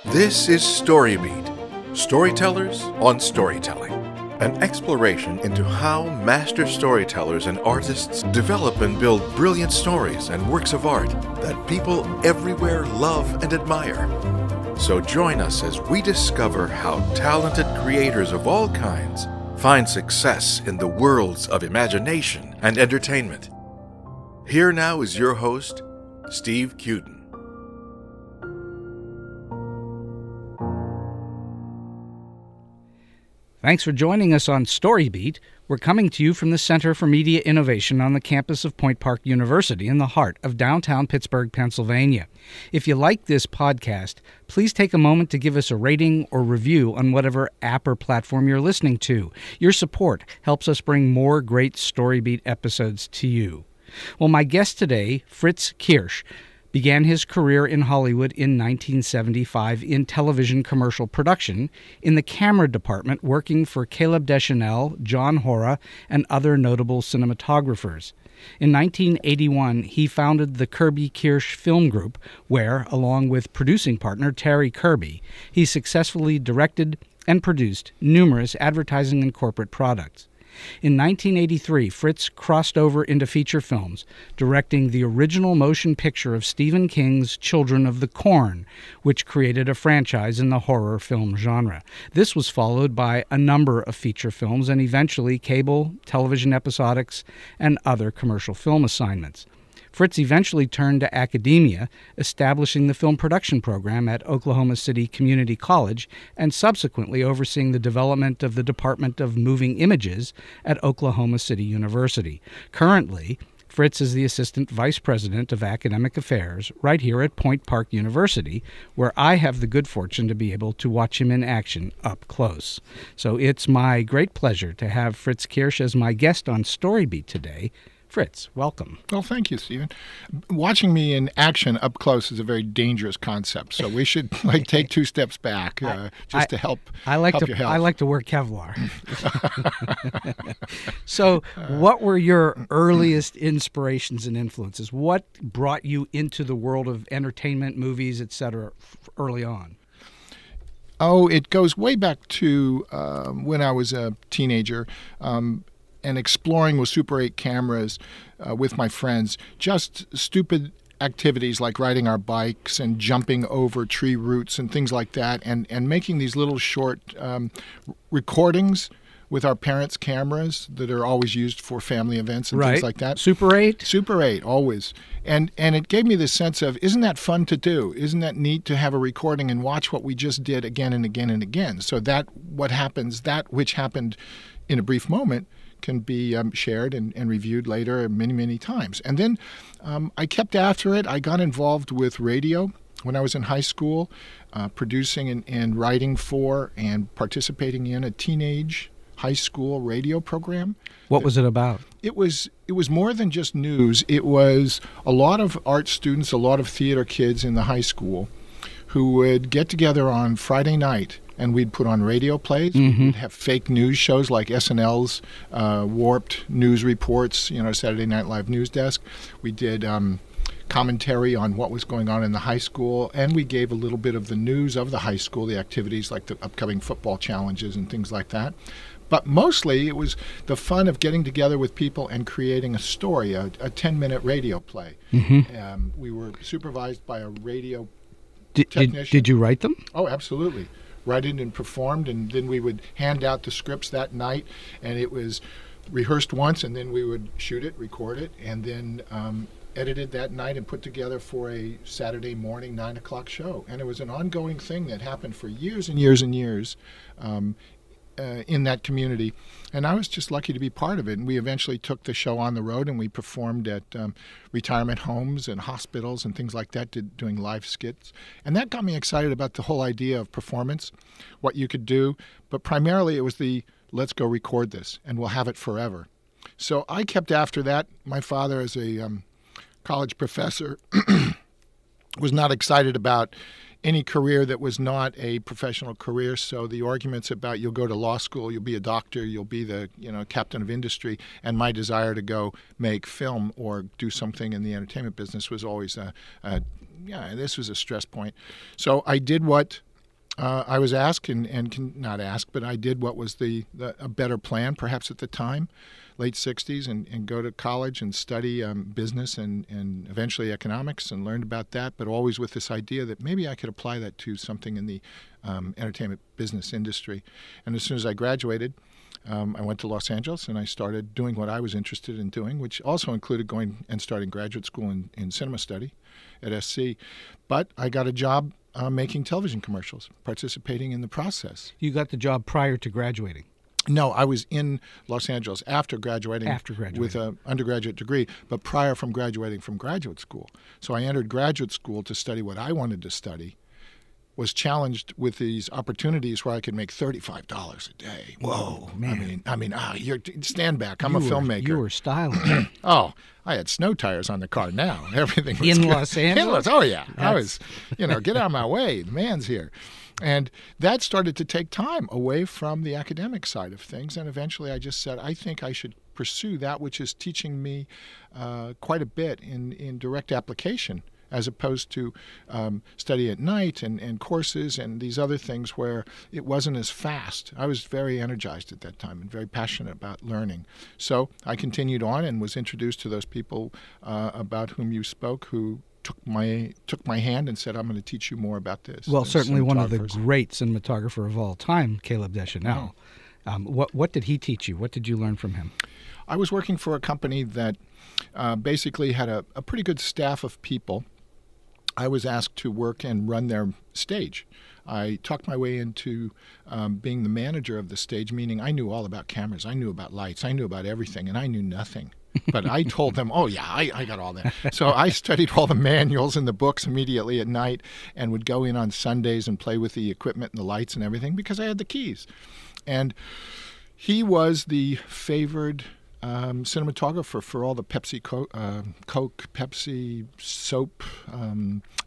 This is StoryBeat, Storytellers on Storytelling, an exploration into how master storytellers and artists develop and build brilliant stories and works of art that people everywhere love and admire. So join us as we discover how talented creators of all kinds find success in the worlds of imagination and entertainment. Here now is your host, Steve Cuden. Thanks for joining us on StoryBeat. We're coming to you from the Center for Media Innovation on the campus of Point Park University in the heart of downtown Pittsburgh, Pennsylvania. If you like this podcast, please take a moment to give us a rating or review on whatever app or platform you're listening to. Your support helps us bring more great StoryBeat episodes to you. Well, my guest today, Fritz Kiersch, began his career in Hollywood in 1975 in television commercial production, in the camera department working for Caleb Deschannel, John Hora, and other notable cinematographers. In 1981, he founded the Kiersch Film Group, where, along with producing partner Terry Kirby, he successfully directed and produced numerous advertising and corporate products. In 1983, Fritz crossed over into feature films, directing the original motion picture of Stephen King's Children of the Corn, which created a franchise in the horror film genre. This was followed by a number of feature films and eventually cable, television episodics, and other commercial film assignments. Fritz eventually turned to academia, establishing the film production program at Oklahoma City Community College and subsequently overseeing the development of the Department of Moving Images at Oklahoma City University. Currently, Fritz is the Assistant Vice President of Academic Affairs right here at Point Park University, where I have the good fortune to be able to watch him in action up close. So it's my great pleasure to have Fritz Kiersch as my guest on StoryBeat today. Fritz, welcome. Well, thank you, Stephen. Watching me in action up close is a very dangerous concept, so we should take two steps back just to help. I like your health. I like to wear Kevlar. So, what were your earliest inspirations and influences? What brought you into the world of entertainment, movies, etc., early on? Oh, it goes way back to when I was a teenager. And exploring with Super 8 cameras with my friends, just stupid activities like riding our bikes and jumping over tree roots and things like that, and making these little short recordings with our parents' cameras that are always used for family events and things like that. Super 8? Super 8, always. And it gave me this sense of, isn't that fun to do? Isn't that neat to have a recording and watch what we just did again and again and again? So that which happened in a brief moment can be shared and reviewed later many, many times. And then I kept after it. I got involved with radio when I was in high school, producing and writing for and participating in a teenage high school radio program. What was it about? It was more than just news. It was a lot of art students, a lot of theater kids in the high school who would get together on Friday night, and we'd put on radio plays. Mm-hmm. We'd have fake news shows like SNL's warped news reports, Saturday Night Live news desk. We did commentary on what was going on in the high school, and we gave a little bit of the news of the high school, the activities like the upcoming football challenges and things like that. But mostly it was the fun of getting together with people and creating a story, a 10-minute radio play. Mm-hmm. We were supervised by a radio technician. Did you write them? Oh, absolutely. Write it and performed, and then we would hand out the scripts that night, and it was rehearsed once, and then we would shoot it, record it, and then edited that night and put together for a Saturday morning 9 o'clock show. And it was an ongoing thing that happened for years and years and years in that community. And I was just lucky to be part of it. And we eventually took the show on the road, and we performed at retirement homes and hospitals and things like that, doing live skits. And that got me excited about the whole idea of performance, what you could do. But primarily it was let's go record this, and we'll have it forever. So I kept after that. My father, as a college professor, was not excited about any career that was not a professional career. So the arguments about you'll go to law school, you'll be a doctor, you'll be the captain of industry, and my desire to go make film or do something in the entertainment business was always this was a stress point. So I did what I was asked not asked, but I did what was a better plan perhaps at the time, late 60s, and go to college and study business and eventually economics and learned about that, but always with this idea that maybe I could apply that to something in the entertainment business industry. And as soon as I graduated, I went to Los Angeles and I started doing what I was interested in doing, which also included going and starting graduate school in cinema study at SC. But I got a job making television commercials, participating in the process. You got the job prior to graduating? No, I was in Los Angeles after graduating with an undergraduate degree, but prior from graduating from graduate school. So I entered graduate school to study what I wanted to study, was challenged with these opportunities where I could make $35 a day. Whoa, man! You're stand back. I'm a filmmaker. You were stylish. Oh, I had snow tires on the car. Now everything was in good. Los Angeles. Oh yeah, I was. Get out of my way. The man's here. And that started to take time away from the academic side of things. And eventually I just said, I think I should pursue that which is teaching me quite a bit in direct application, as opposed to study at night and courses and these other things where it wasn't as fast. I was very energized at that time and very passionate about learning. So I continued on and was introduced to those people about whom you spoke, who took my hand and said, I'm going to teach you more about this. Well, certainly one of the great cinematographer of all time, Caleb Deschannel. What did he teach you? What did you learn from him? I was working for a company that basically had a pretty good staff of people. I was asked to work and run their stage. I talked my way into being the manager of the stage, meaning I knew all about cameras, I knew about lights, I knew about everything, and I knew nothing. But I told them, oh, yeah, I got all that. So I studied all the manuals and the books immediately at night and would go in on Sundays and play with the equipment and the lights and everything because I had the keys. And he was the favored cinematographer for all the Pepsi, Coke, Pepsi, soap,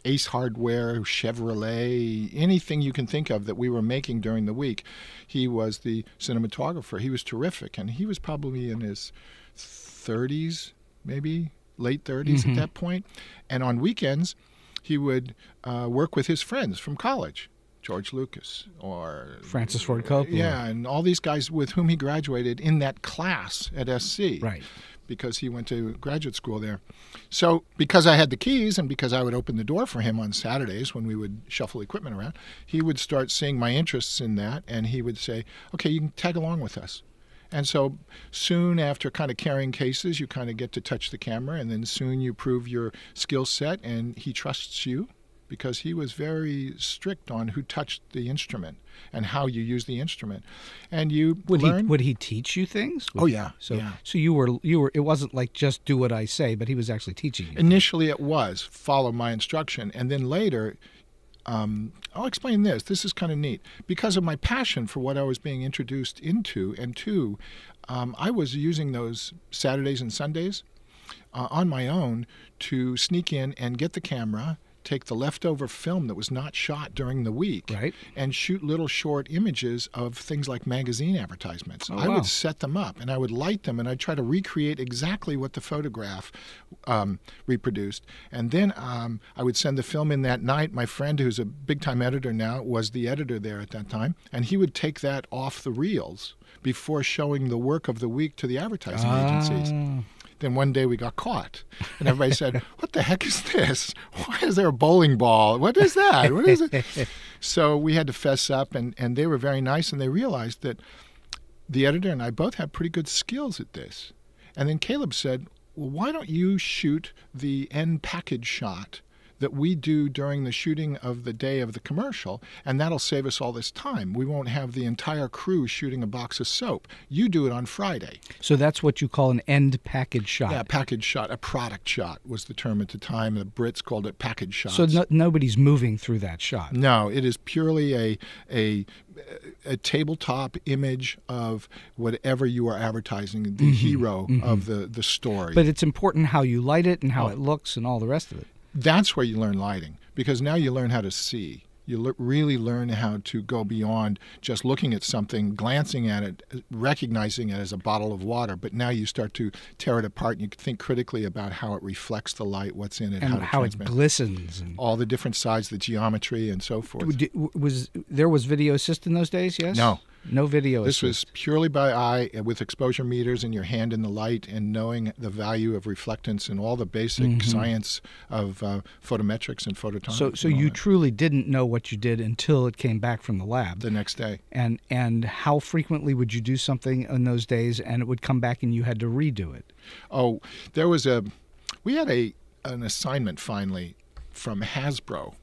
Ace Hardware, Chevrolet, anything you can think of that we were making during the week. He was the cinematographer. He was terrific, and he was probably in his 30s, maybe late 30s at that point. And on weekends, he would work with his friends from college. George Lucas or Francis Ford Coppola. Yeah, and all these guys with whom he graduated in that class at SC. Right. Because he went to graduate school there. So because I had the keys and because I would open the door for him on Saturdays when we would shuffle equipment around, he would start seeing my interests in that, and he would say, okay, you can tag along with us. And so soon after kind of carrying cases, you kind of get to touch the camera, and then soon you prove your skill set, and he trusts you, because he was very strict on who touched the instrument and how you use the instrument. And you learn. Would he teach you things? Oh yeah. So you were. It wasn't like just do what I say, but he was actually teaching you. Initially, it was follow my instruction, and then later, I'll explain this. This is kind of neat because of my passion for what I was being introduced into, and two, I was using those Saturdays and Sundays on my own to sneak in and get the camera, take the leftover film that was not shot during the week, right, and shoot little short images of things like magazine advertisements. I would set them up and I would light them and I'd try to recreate exactly what the photograph reproduced. And then I would send the film in that night. My friend, who's a big-time editor now, was the editor there at that time, and he would take that off the reels before showing the work of the week to the advertising agencies. Then one day we got caught, and everybody said, what the heck is this? Why is there a bowling ball? What is that? What is it? So we had to fess up, and they were very nice, and they realized that the editor and I both had pretty good skills at this. And then Caleb said, well, why don't you shoot the end package shot that we do during the shooting of the day of the commercial, and that'll save us all this time. We won't have the entire crew shooting a box of soap. You do it on Friday. So that's what you call an end package shot. Yeah, package shot. A product shot was the term at the time. The Brits called it package shots. So nobody's moving through that shot. No, it is purely a tabletop image of whatever you are advertising, the hero of the story. But it's important how you light it and how it looks and all the rest of it. That's where you learn lighting, because now you learn how to see. You really learn how to go beyond just looking at something, glancing at it, recognizing it as a bottle of water. But now you start to tear it apart, and you think critically about how it reflects the light, what's in it, and how it glistens, and all the different sides, the geometry, and so forth. There was video assist in those days? Yes. No video assist. This was purely by eye with exposure meters in your hand in the light and knowing the value of reflectance and all the basic science of photometrics and phototonics. So you truly didn't know what you did until it came back from the lab. The next day. And how frequently would you do something in those days and it would come back and you had to redo it? Oh, we had an assignment finally from Hasbro.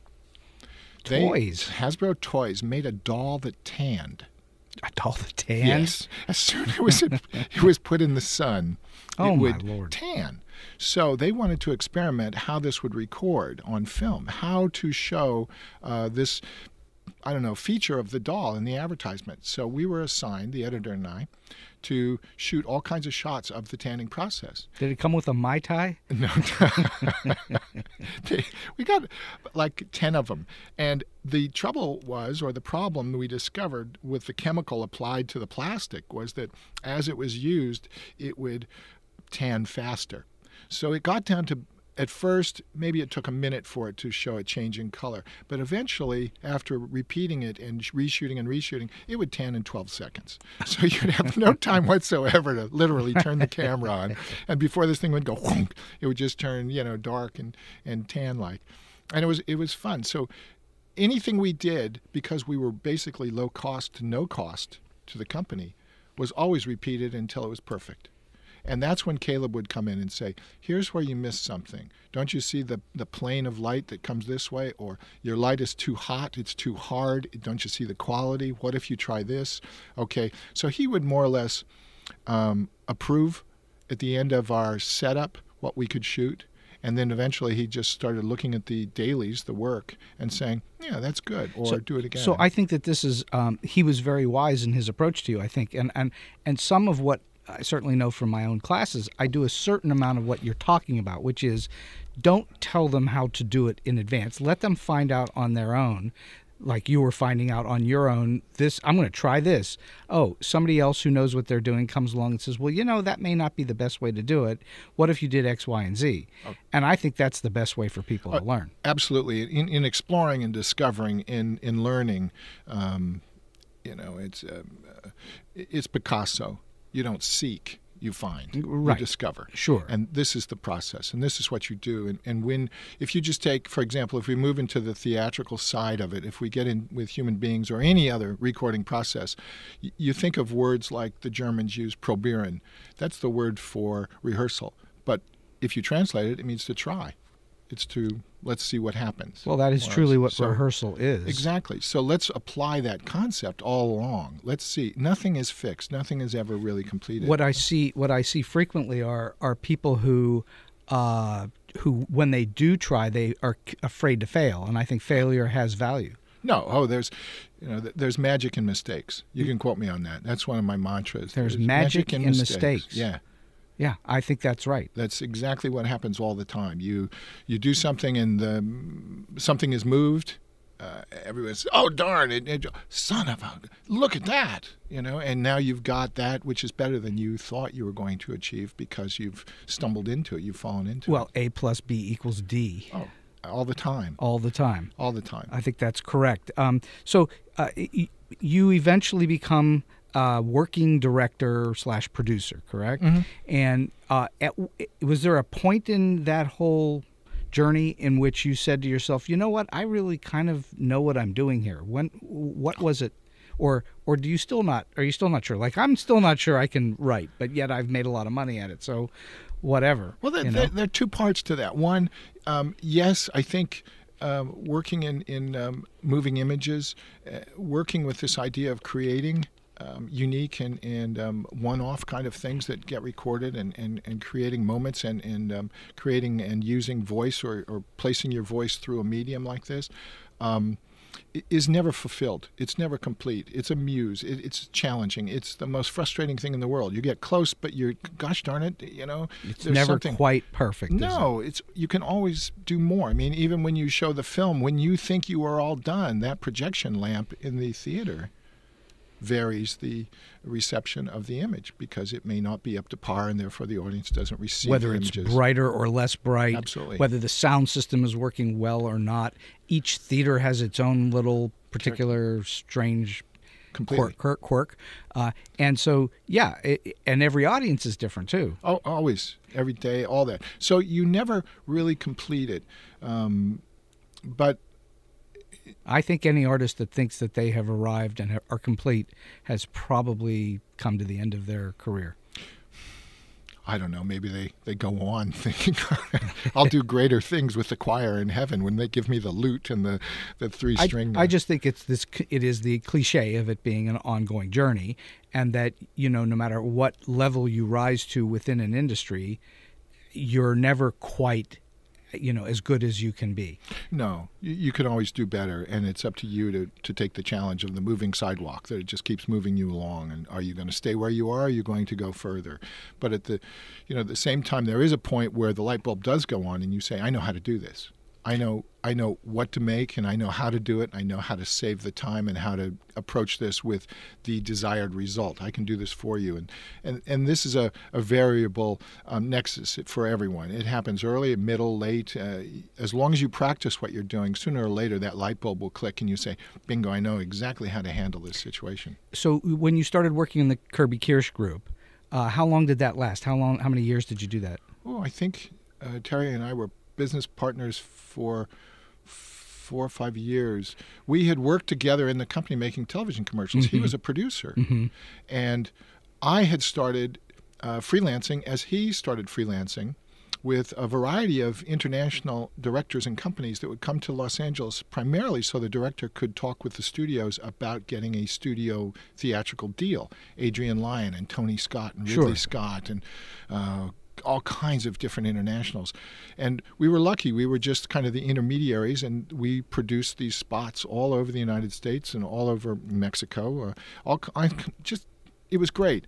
Hasbro Toys made a doll that tanned. A doll that tanned? Yes. As soon as it was put in the sun, it would Lord. tan. So they wanted to experiment how this would record on film, how to show this, feature of the doll in the advertisement. So we were assigned, the editor and I, to shoot all kinds of shots of the tanning process. Did it come with a Mai Tai? No. We got like 10 of them. And the trouble was, or the problem we discovered with the chemical applied to the plastic was that as it was used, it would tan faster. So it got down to, at first, maybe it took a minute for it to show a change in color. But eventually, after repeating it and reshooting, it would tan in 12 seconds. So you'd have no time whatsoever to literally turn the camera on. And before this thing would go, whonk, it would just turn, dark and tan-like. And it was fun. So anything we did, because we were basically low cost to no cost to the company, was always repeated until it was perfect. And that's when Caleb would come in and say, here's where you missed something. Don't you see the plane of light that comes this way? Or your light is too hot, it's too hard. Don't you see the quality? What if you try this? Okay, so he would more or less approve at the end of our setup what we could shoot. And then eventually he just started looking at the dailies, the work, and saying, yeah, that's good, or do it again. So I think that this is, he was very wise in his approach to you, I think. And some of what I certainly know from my own classes, I do a certain amount of what you're talking about, which is don't tell them how to do it in advance. Let them find out on their own, like you were finding out on your own, I'm going to try this. Oh, somebody else who knows what they're doing comes along and says, well, that may not be the best way to do it. What if you did X, Y, and Z? Okay. And I think that's the best way for people to learn. Absolutely. In exploring and discovering, in learning, it's Picasso. You don't seek, you find, right. You discover. Sure. And this is the process, and this is what you do. And if you just take, for example, if we move into the theatrical side of it, if we get in with human beings or any other recording process, you think of words like the Germans use probieren. That's the word for rehearsal. But if you translate it, it means to try. It's to, let's see what happens. Well, that is truly what rehearsal is. Exactly. So let's apply that concept all along. Let's see. Nothing is fixed. Nothing is ever really completed. What I see frequently are people who when they do try, they are afraid to fail, and I think failure has value. No. There's magic in mistakes. You can quote me on that. That's one of my mantras. There's magic in mistakes. Yeah. Yeah, I think that's right. That's exactly what happens all the time. You do something and something is moved. Everyone says, "Oh darn it! Son of a! Look at that!" And now you've got that which is better than you thought you were going to achieve because you've stumbled into it. You've fallen into it. Well, A plus B equals D. Oh, all the time. All the time. All the time. I think that's correct. So you eventually become working director / producer, correct? Mm-hmm. And was there a point in that whole journey in which you said to yourself, you know what, I really kind of know what I'm doing here? What was it? Or are you still not sure? Like, I'm still not sure I can write, but yet I've made a lot of money at it, so whatever. Well, there are two parts to that. One, yes, I think working in moving images, working with this idea of creating unique and one-off kind of things that get recorded and creating moments and creating and using voice or placing your voice through a medium like this. is never fulfilled. It's never complete. It's a muse. It's challenging. It's the most frustrating thing in the world. You get close, but gosh darn it, it's never quite perfect. No, you can always do more. I mean, even when you show the film, when you think you are all done, that projection lamp in the theater varies the reception of the image because it may not be up to par, and therefore the audience doesn't receive whether the it's images. brighter or less bright, Absolutely. Whether the sound system is working well or not. Each theater has its own little particular strange quirk. And so, and every audience is different too. Oh, always, every day, all that. So you never really complete it. But I think any artist that thinks that they have arrived and are complete has probably come to the end of their career. I don't know. Maybe they go on thinking, I'll do greater things with the choir in heaven when they give me the lute and the 3-string. I just think it is the cliche of it being an ongoing journey, and that, no matter what level you rise to within an industry, you're never quite as good as you can be. No, you can always do better, and it's up to you to take the challenge of the moving sidewalk, that it just keeps moving you along. And are you going to stay where you are? Or are you going to go further? But at the same time, there is a point where the light bulb does go on, and you say, I know how to do this. I know what to make, and I know how to do it. I know how to save the time and how to approach this with the desired result. I can do this for you. And this is a variable nexus for everyone. It happens early, middle, late. As long as you practice what you're doing, sooner or later that light bulb will click and you say, bingo, I know exactly how to handle this situation. So when you started working in the Kirby Kiersch group, how long did that last? How many years did you do that? Oh, I think Terry and I were business partners for 4 or 5 years. We had worked together in the company making television commercials. Mm-hmm. He was a producer. Mm-hmm. And I had started freelancing as he started freelancing with a variety of international directors and companies that would come to Los Angeles primarily so the director could talk with the studios about getting a studio theatrical deal. Adrian Lyne and Tony Scott and Ridley Scott and all kinds of different internationals. And we were lucky. We were just kind of the intermediaries, and we produced these spots all over the United States and all over Mexico. It was great.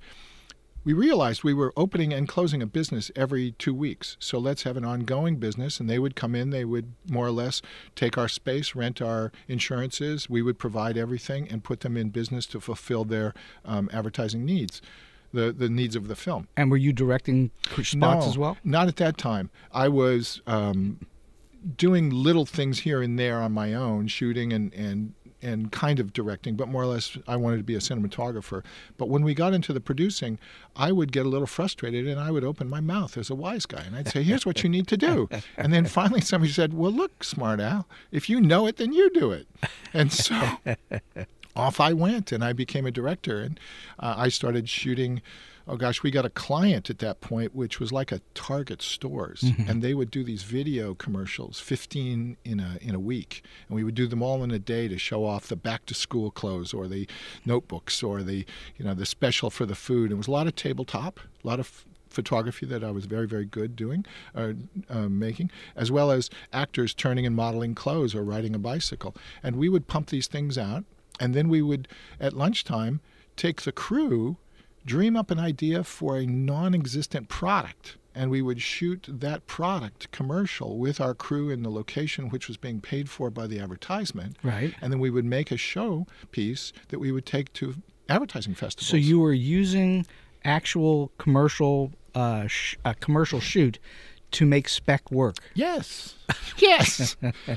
We realized we were opening and closing a business every 2 weeks. So let's have an ongoing business. And they would come in, they would more or less take our space, rent our insurances. We would provide everything and put them in business to fulfill their advertising needs. The needs of the film. And were you directing spots as well? Not at that time. I was doing little things here and there on my own, shooting and kind of directing, but more or less I wanted to be a cinematographer. But when we got into the producing, I would get a little frustrated and I would open my mouth as a wise guy and I'd say, here's what you need to do. And then finally somebody said, well, look, Smart Al, if you know it, then you do it. And so off I went, and I became a director, and I started shooting. Oh gosh, we got a client at that point, which was like a Target stores, mm-hmm. and they would do these video commercials, 15 in a week, and we would do them all in a day to show off the back to school clothes or the notebooks or the special for the food. It was a lot of tabletop, a lot of photography that I was very, very good doing, making, as well as actors turning and modeling clothes or riding a bicycle, and we would pump these things out. And then we would, at lunchtime, take the crew, dream up an idea for a non-existent product, and we would shoot that product commercial with our crew in the location which was being paid for by the advertisement. Right. And then we would make a show piece that we would take to advertising festivals. So you were using actual commercial shoot to make spec work. Yes. Yes.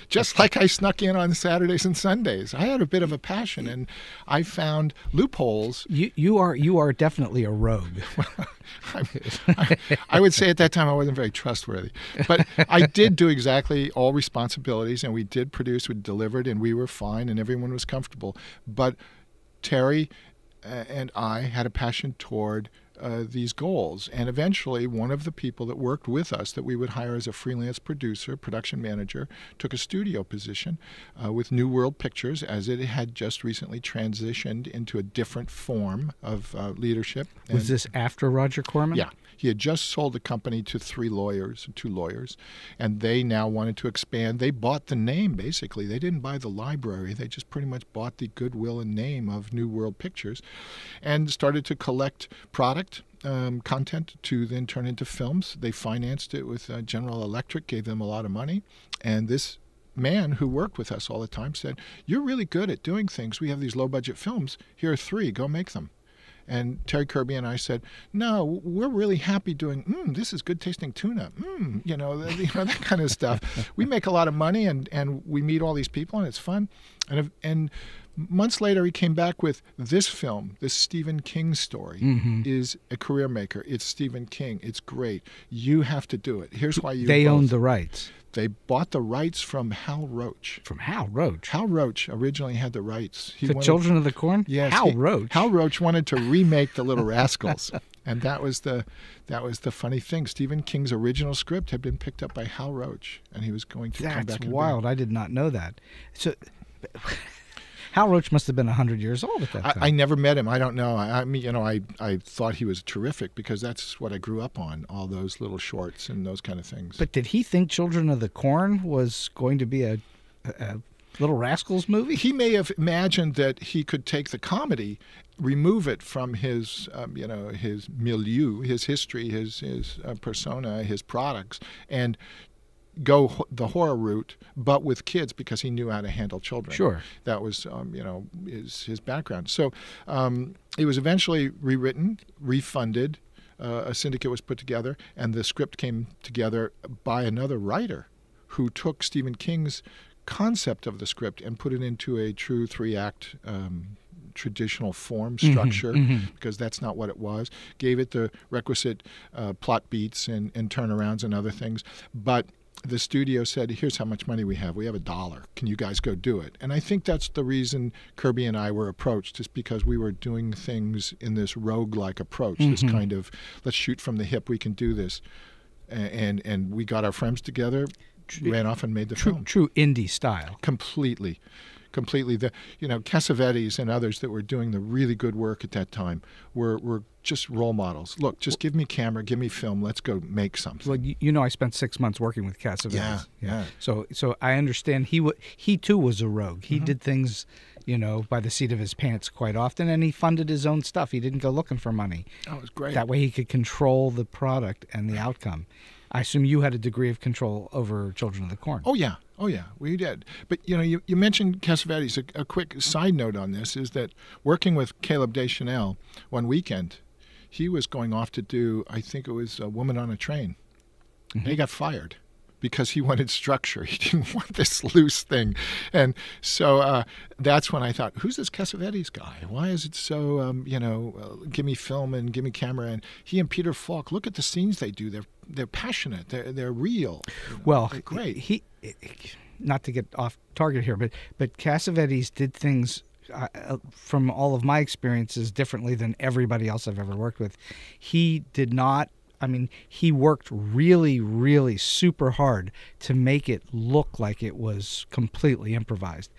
Just like I snuck in on Saturdays and Sundays. I had a bit of a passion, and I found loopholes. You are definitely a rogue. I would say at that time I wasn't very trustworthy. But I did do exactly all responsibilities, and we did produce, we delivered, and we were fine, and everyone was comfortable. But Terry and I had a passion toward these goals. And eventually, one of the people that worked with us that we would hire as a freelance producer, production manager, took a studio position with New World Pictures, as it had just recently transitioned into a different form of leadership. Was this after Roger Corman? Yeah. He had just sold the company to two lawyers, and they now wanted to expand. They bought the name, basically. They didn't buy the library. They just pretty much bought the goodwill and name of New World Pictures and started to collect product content to then turn into films. They financed it with General Electric, gave them a lot of money, and this man who worked with us all the time said, "You're really good at doing things. We have these low-budget films. Here are 3. Go make them." And Terry Kirby and I said, "No, we're really happy doing, this is good tasting tuna, that kind of stuff. We make a lot of money and we meet all these people and it's fun." And months later, he came back with this film, this Stephen King story, is a career maker. It's Stephen King. It's great. You have to do it. Here's why you They owned the rights. They bought the rights from Hal Roach. From Hal Roach? Hal Roach originally had the rights. Children of the Corn? Yes. Hal Roach? Hal Roach wanted to remake The Little Rascals. And that was the funny thing. Stephen King's original script had been picked up by Hal Roach, and he was going to come back. That's wild. I did not know that. So Hal Roach must have been 100 years old at that time. I never met him. I don't know. I mean, I thought he was terrific because that's what I grew up on, all those little shorts and those kind of things. But did he think Children of the Corn was going to be a Little Rascals movie? He may have imagined that he could take the comedy, remove it from his, his milieu, his history, his persona, his products, and go the horror route, but with kids because he knew how to handle children. Sure. That was, his background. So it was eventually rewritten, refunded, a syndicate was put together, and the script came together by another writer who took Stephen King's concept of the script and put it into a true 3-act traditional form structure, because that's not what it was. Gave it the requisite plot beats and turnarounds and other things. But the studio said, "Here's how much money we have. We have $1. Can you guys go do it?" And I think that's the reason Kirby and I were approached, just because we were doing things in this rogue-like approach, this kind of, let's shoot from the hip, we can do this. And we got our friends together, ran off and made the film. True indie style. Completely. The Cassavetes and others that were doing the really good work at that time were just role models. Look, just give me camera, give me film, let's go make something. Well, I spent 6 months working with Cassavetes. Yeah. So I understand he too was a rogue. He did things, by the seat of his pants quite often, and he funded his own stuff. He didn't go looking for money. Oh, it was great. That way he could control the product and the outcome. I assume you had a degree of control over Children of the Corn. Oh, yeah, we did. But, you mentioned Cassavetes. A quick side note on this is that working with Caleb Deschannel one weekend, he was going off to do, I think it was A Woman on a Train. And he got fired because he wanted structure. He didn't want this loose thing. And so that's when I thought, who's this Cassavetes guy? Why is it so, give me film and give me camera? And he and Peter Falk, look at the scenes they do. They're passionate. They're real. Well, they're great. He not to get off target here, but Cassavetes did things from all of my experiences differently than everybody else I've ever worked with. He did not. I mean, he worked really, really super hard to make it look like it was completely improvised.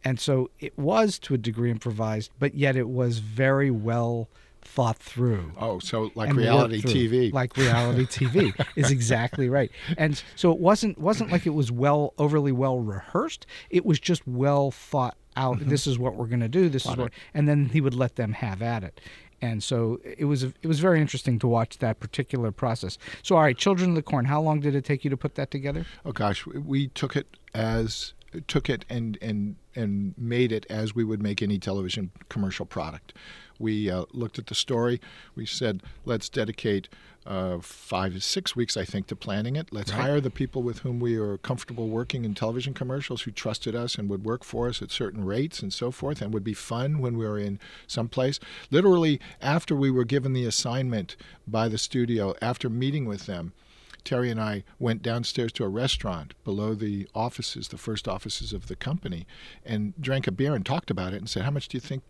And so it was to a degree improvised, but yet it was very well thought through. Oh, so like reality TV. Like reality TV is exactly right. And so it wasn't like it was overly well rehearsed. It was just well thought out. This is what we're going to do. And then he would let them have at it. And so it was very interesting to watch that particular process. So, all right, Children of the Corn, how long did it take you to put that together? Oh gosh, we took it and made it as we would make any television commercial product. We looked at the story. We said, let's dedicate 5 to 6 weeks, I think, to planning it. Let's hire the people with whom we are comfortable working in television commercials, who trusted us and would work for us at certain rates and so forth, and would be fun when we were in some place. Literally, after we were given the assignment by the studio, after meeting with them, Terry and I went downstairs to a restaurant below the offices, the first offices of the company, and drank a beer and talked about it and said, how much do you think,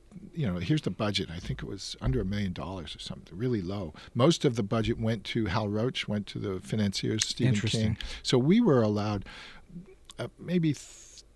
here's the budget. I think it was under $1 million or something, really low. Most of the budget went to Hal Roach, went to the financiers, Stephen King. So we were allowed maybe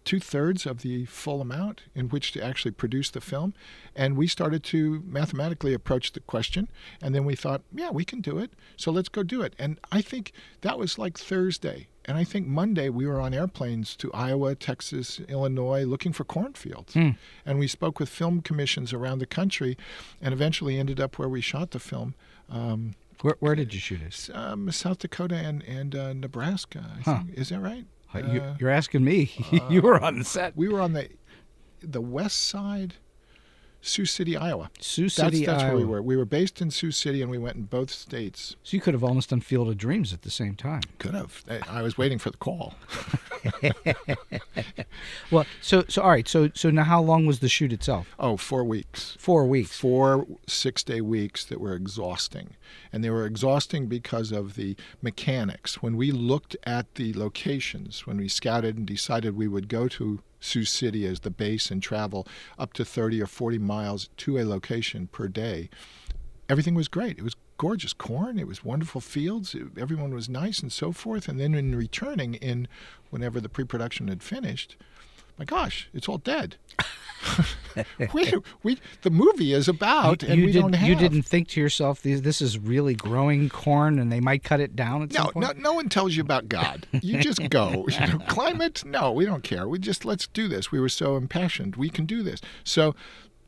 2/3 of the full amount in which to actually produce the film. And we started to mathematically approach the question. And then we thought, yeah, we can do it. So let's go do it. And I think that was like Thursday. And I think Monday we were on airplanes to Iowa, Texas, Illinois, looking for cornfields. And we spoke with film commissions around the country and eventually ended up where we shot the film. Where did you shoot it? South Dakota and Nebraska, I think. Is that right? You're asking me. You were on the set. We were on the west side, Sioux City, Iowa. Sioux City, that's Iowa. where we were. We were based in Sioux City, and we went in both states. So you could have almost done Field of Dreams at the same time. Could have. I was waiting for the call. Well, so all right. So now, how long was the shoot itself? Oh, 4 weeks. 4 weeks. 4 6-day weeks that were exhausting. And they were exhausting because of the mechanics. When we looked at the locations, when we scouted and decided we would go to Sioux City as the base and travel up to 30 or 40 miles to a location per day, everything was great. It was gorgeous corn. It was wonderful fields. Everyone was nice and so forth. And then in returning, whenever the pre-production had finished, my gosh, it's all dead. The movie is about, and we don't have. You didn't think to yourself, this is really growing corn, and they might cut it down at some point? No one tells you about God. You just go. Climate? No, we don't care. Let's do this. We were so impassioned. We can do this. So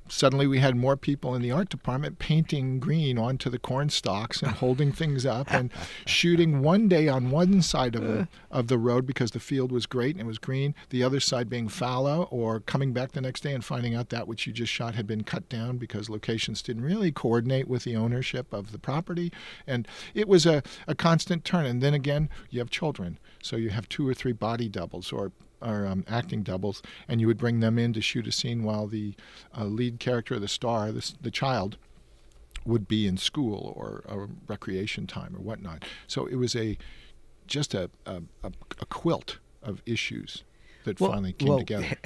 suddenly we had more people in the art department painting green onto the corn stalks and holding things up and shooting one day on one side of the road because the field was great and it was green, the other side being fallow, or coming back the next day and finding out that which you just shot had been cut down because locations didn't really coordinate with the ownership of the property. And it was a constant turn. And then again, you have children. So you have 2 or 3 body doubles or acting doubles, and you would bring them in to shoot a scene while the lead character, the star, the child, would be in school or a recreation time or whatnot. So it was just a quilt of issues that finally came together.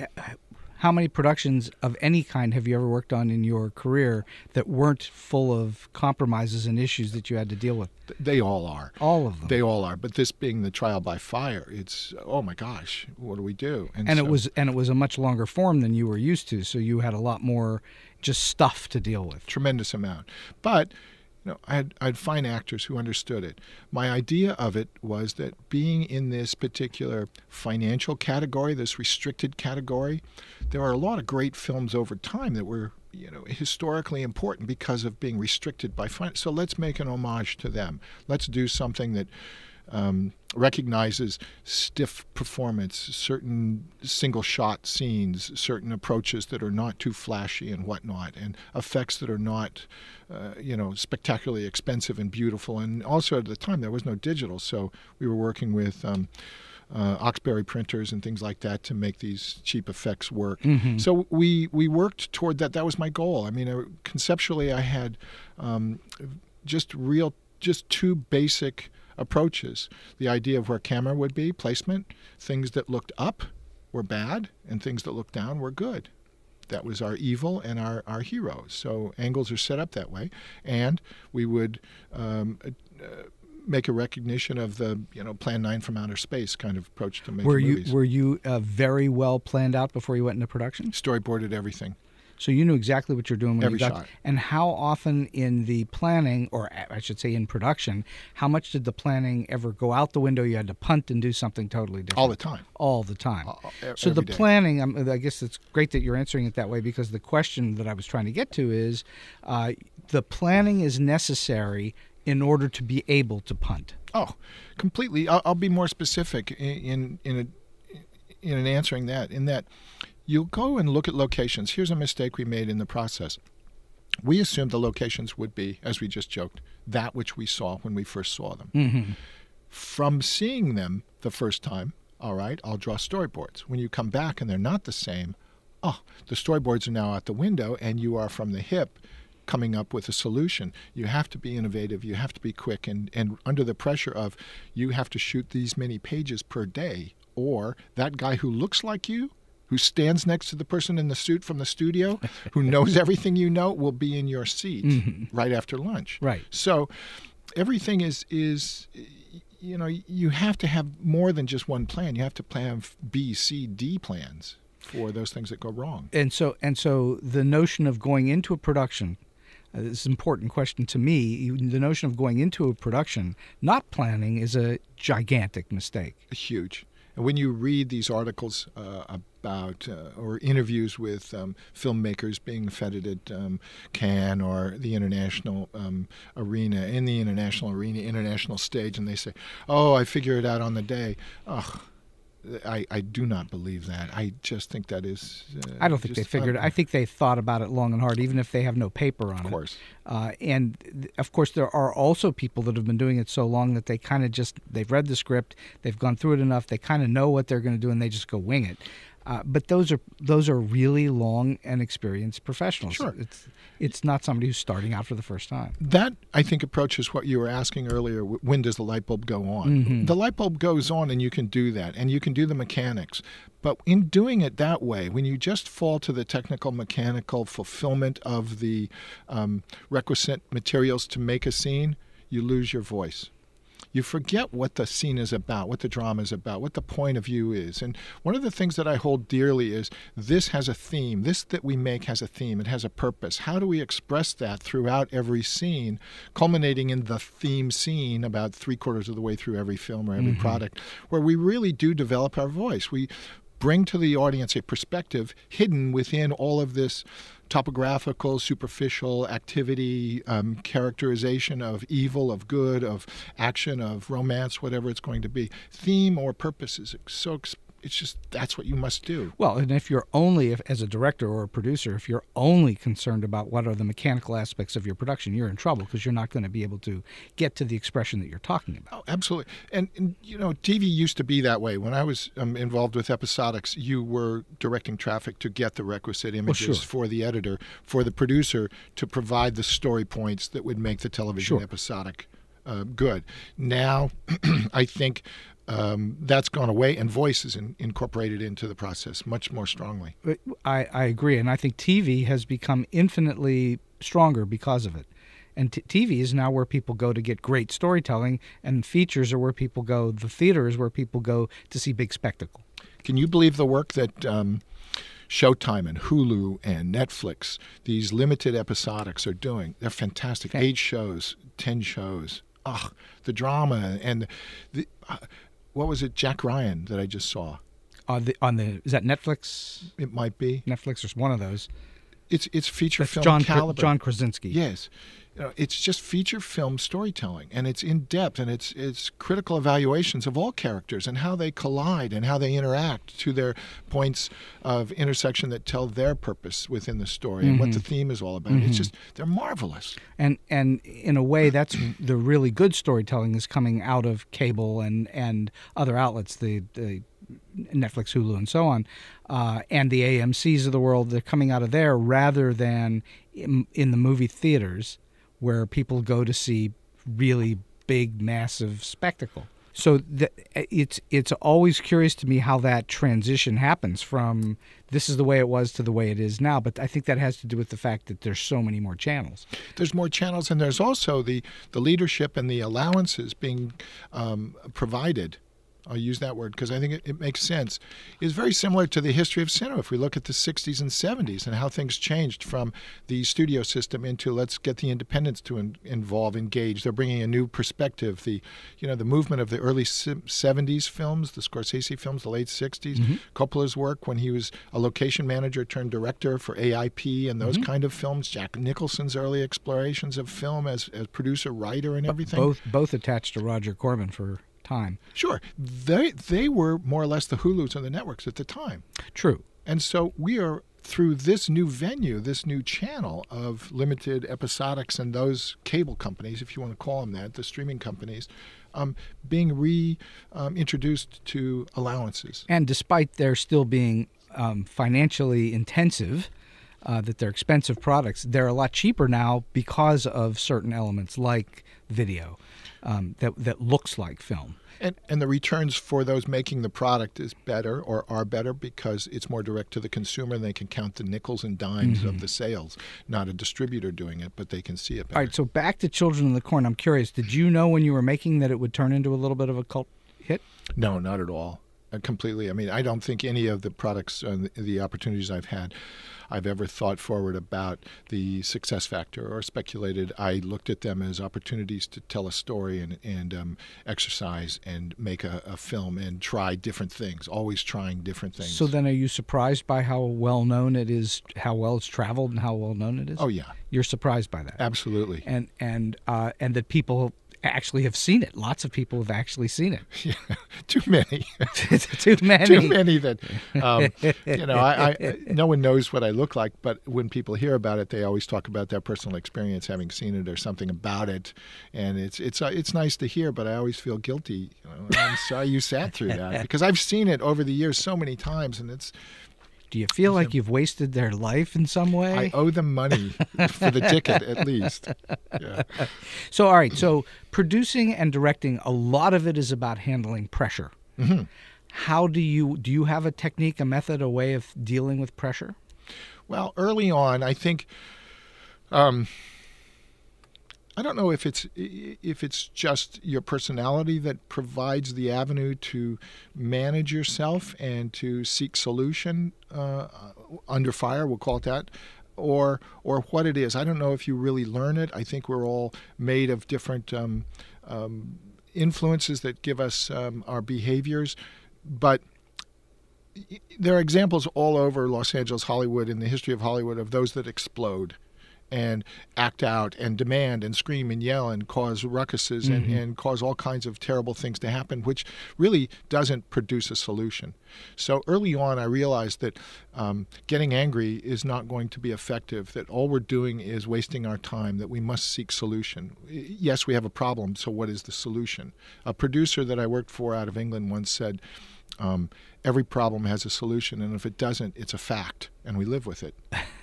How many productions of any kind have you ever worked on in your career that weren't full of compromises and issues that you had to deal with? They all are. All of them. They all are. But this being the trial by fire, it's, oh my gosh, what do we do? And it was a much longer form than you were used to, so you had a lot more just stuff to deal with. Tremendous amount. But I'd find actors who understood it. My idea of it was that being in this particular financial category, this restricted category, there are a lot of great films over time that were, historically important because of being restricted by finance. So let's make an homage to them. Let's do something that recognizes stiff performance, certain single shot scenes, certain approaches that are not too flashy and whatnot, and effects that are not, spectacularly expensive and beautiful. And also at the time there was no digital, so we were working with Oxbury printers and things like that to make these cheap effects work. Mm-hmm. So we worked toward that. That was my goal. I mean, conceptually I had just 2 basic approaches. The idea of where camera would be, placement, things that looked up were bad and things that looked down were good. That was our evil and our heroes. So angles are set up that way. And we would make a recognition of the, Plan 9 from outer space kind of approach to making movies. Were you very well planned out before you went into production? Storyboarded everything. So you knew exactly what you're doing when Every you got shot. And how often in the planning, or I should say in production, how much did the planning ever go out the window? You had to punt and do something totally different? All the time. All the time. So every the day. planning, I guess it's great that you're answering it that way, because the question that I was trying to get to is the planning is necessary in order to be able to punt. Oh, completely. I'll be more specific in answering that, in that you'll go and look at locations. Here's a mistake we made in the process. We assumed the locations would be, as we just joked, that which we saw when we first saw them. Mm-hmm. From seeing them the first time, all right, I'll draw storyboards. When you come back and they're not the same, the storyboards are now out the window and you are from the hip coming up with a solution. You have to be innovative. You have to be quick. And under the pressure of you have to shoot these many pages per day, or that guy who looks like you who stands next to the person in the suit from the studio, who knows everything you know, will be in your seat right after lunch. Right. So everything is you have to have more than just one plan. You have to have B, C, D plans for those things that go wrong. And so the notion of going into a production, this is an important question to me, the notion of going into a production, not planning, is a gigantic mistake. Huge. And when you read these articles about or interviews with filmmakers being feted at Cannes or the international international stage, and they say, "Oh, I figure it out on the day." Ugh. I do not believe that. I just think that is... I don't think they figured it. I think they thought about it long and hard, even if they have no paper on it. Of course. And, of course, there are also people that have been doing it so long that they kind of they've read the script, they've gone through it enough, they kind of know what they're going to do, and they just go wing it. But those are really long and experienced professionals. Sure. It's not somebody who's starting out for the first time. That, I think, approaches what you were asking earlier, when does the light bulb go on? Mm-hmm. The light bulb goes on, and you can do that, and you can do the mechanics. But in doing it that way, when you just fall to the technical, mechanical fulfillment of the requisite materials to make a scene, you lose your voice. You forget what the scene is about, what the drama is about, what the point of view is. And one of the things that I hold dearly is this has a theme. This that we make has a theme. It has a purpose. How do we express that throughout every scene, culminating in the theme scene about 3/4 of the way through every film or every product, where we really do develop our voice. We bring to the audience a perspective hidden within all of this topographical, superficial activity, characterization of evil, of good, of action, of romance, whatever it's going to be. Theme or purpose is it's just, that's what you must do. Well, and if you're only, as a director or a producer, if you're only concerned about what are the mechanical aspects of your production, you're in trouble, because you're not going to be able to get to the expression that you're talking about. Oh, absolutely. And TV used to be that way. When I was involved with episodics, you were directing traffic to get the requisite images for the editor, for the producer to provide the story points that would make the television episodic good. Now, I think that's gone away, and voice is incorporated into the process much more strongly. I agree, and I think TV has become infinitely stronger because of it. And TV is now where people go to get great storytelling, and features are where people go, the theater is where people go to see big spectacle. Can you believe the work that Showtime and Hulu and Netflix, these limited episodics, are doing? They're fantastic. 8 shows, 10 shows. The drama and what was it, Jack Ryan, that I just saw? Is that Netflix? It might be Netflix or one of those. It's feature film caliber. John Krasinski. Yes, it's just feature film storytelling, and it's in depth, and it's critical evaluations of all characters and how they collide and how they interact to their points of intersection that tell their purpose within the story and what the theme is all about. It's just, they're marvelous. And in a way, that's the really good storytelling is coming out of cable and other outlets, the Netflix, Hulu, and so on, and the AMCs of the world. They're coming out of there rather than in the movie theaters, where people go to see really big, massive spectacle. So it's always curious to me how that transition happens from this is the way it was to the way it is now. But I think that has to do with the fact that there's so many more channels. There's more channels, and there's also the leadership and the allowances being provided. I'll use that word because I think it makes sense. It's very similar to the history of cinema. If we look at the 60s and 70s and how things changed from the studio system into let's get the independents to engage. They're bringing a new perspective. The movement of the early 70s films, the Scorsese films, the late 60s, Coppola's work when he was a location manager turned director for AIP and those kind of films. Jack Nicholson's early explorations of film as producer, writer, and everything. Both attached to Roger Corman for time. Sure. They were more or less the Hulus and the networks at the time. True. And so we are, through this new venue, this new channel of limited episodics and those cable companies, if you want to call them that, the streaming companies, being reintroduced to allowances. And despite their still being financially intensive, that they're expensive products. They're a lot cheaper now because of certain elements like video that looks like film. And the returns for those making the product is better or are better because it's more direct to the consumer and they can count the nickels and dimes of the sales. Not a distributor doing it, but they can see it better. All right, so back to Children of the Corn. I'm curious, did you know when you were making that it would turn into a little bit of a cult hit? No, not at all. Completely. I mean, I don't think any of the products and the opportunities I've ever thought forward about the success factor or speculated. I looked at them as opportunities to tell a story and exercise and make a film and try different things, always trying different things. So then are you surprised by how well known it is, how well it's traveled and how well known it is? Oh, yeah. You're surprised by that? Absolutely. And that people actually have seen it. Lots of people have actually seen it. Yeah, too many. Too many. Too many that, I no one knows what I look like, but when people hear about it, they always talk about their personal experience, having seen it or something about it. And it's nice to hear, but I always feel guilty. I'm sorry you sat through that because I've seen it over the years so many times, and it's. Do you feel like you've wasted their life in some way? I owe them money for the ticket, at least. Yeah. So, all right. So, producing and directing, a lot of it is about handling pressure. Mm-hmm. How do you have a technique, a method, a way of dealing with pressure? Well, early on, I think. I don't know if it's just your personality that provides the avenue to manage yourself and to seek solution under fire, we'll call it that, or what it is. I don't know if you really learn it. I think we're all made of different influences that give us our behaviors, but there are examples all over Los Angeles, Hollywood, in the history of Hollywood of those that explode and act out and demand and scream and yell and cause ruckuses and cause all kinds of terrible things to happen, which really doesn't produce a solution. So early on, I realized that getting angry is not going to be effective, that all we're doing is wasting our time, that we must seek solution. Yes, we have a problem, so what is the solution? A producer that I worked for out of England once said, every problem has a solution, and if it doesn't, it's a fact, and we live with it.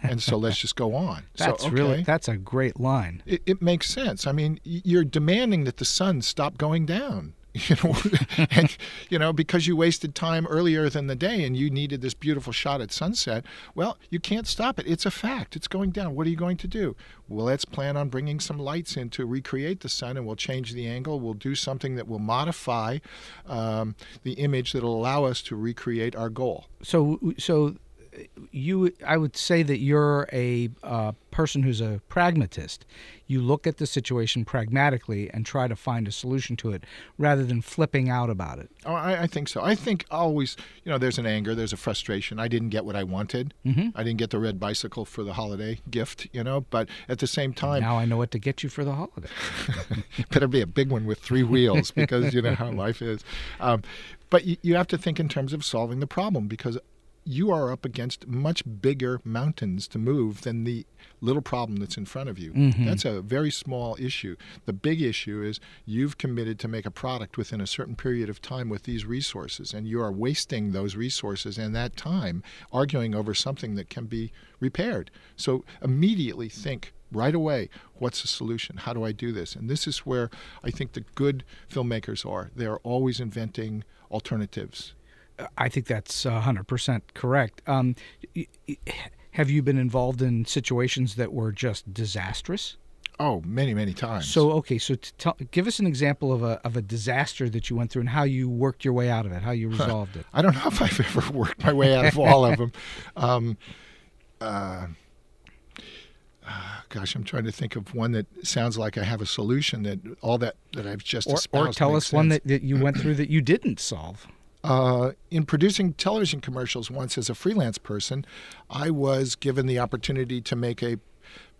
And so let's just go on. That's a great line. It makes sense. I mean, you're demanding that the sun stop going down. And because you wasted time earlier than the day and you needed this beautiful shot at sunset, well, you can't stop it. It's a fact. It's going down. What are you going to do? Well, let's plan on bringing some lights in to recreate the sun, and we'll change the angle. We'll do something that will modify the image that will allow us to recreate our goal. So I would say that you're a person who's a pragmatist. You look at the situation pragmatically and try to find a solution to it rather than flipping out about it. Oh, I think so. I think always, there's an anger, there's a frustration. I didn't get what I wanted. I didn't get the red bicycle for the holiday gift, but at the same time. Now I know what to get you for the holiday. Better be a big one with 3 wheels because you know how life is. But you have to think in terms of solving the problem, because you are up against much bigger mountains to move than the little problem that's in front of you. That's a very small issue. The big issue is you've committed to make a product within a certain period of time with these resources, and you are wasting those resources and that time arguing over something that can be repaired. So immediately think right away, what's the solution? How do I do this? And this is where I think the good filmmakers are. They are always inventing alternatives. I think that's 100% correct. Have you been involved in situations that were just disastrous? Oh, many, many times. So, give us an example of a disaster that you went through and how you worked your way out of it, how you resolved it. I don't know if I've ever worked my way out of all of them. Gosh, I'm trying to think of one that sounds like I have a solution that I've just espoused. Or tell us one that you went through that you didn't solve. In producing television commercials once as a freelance person, I was given the opportunity to make a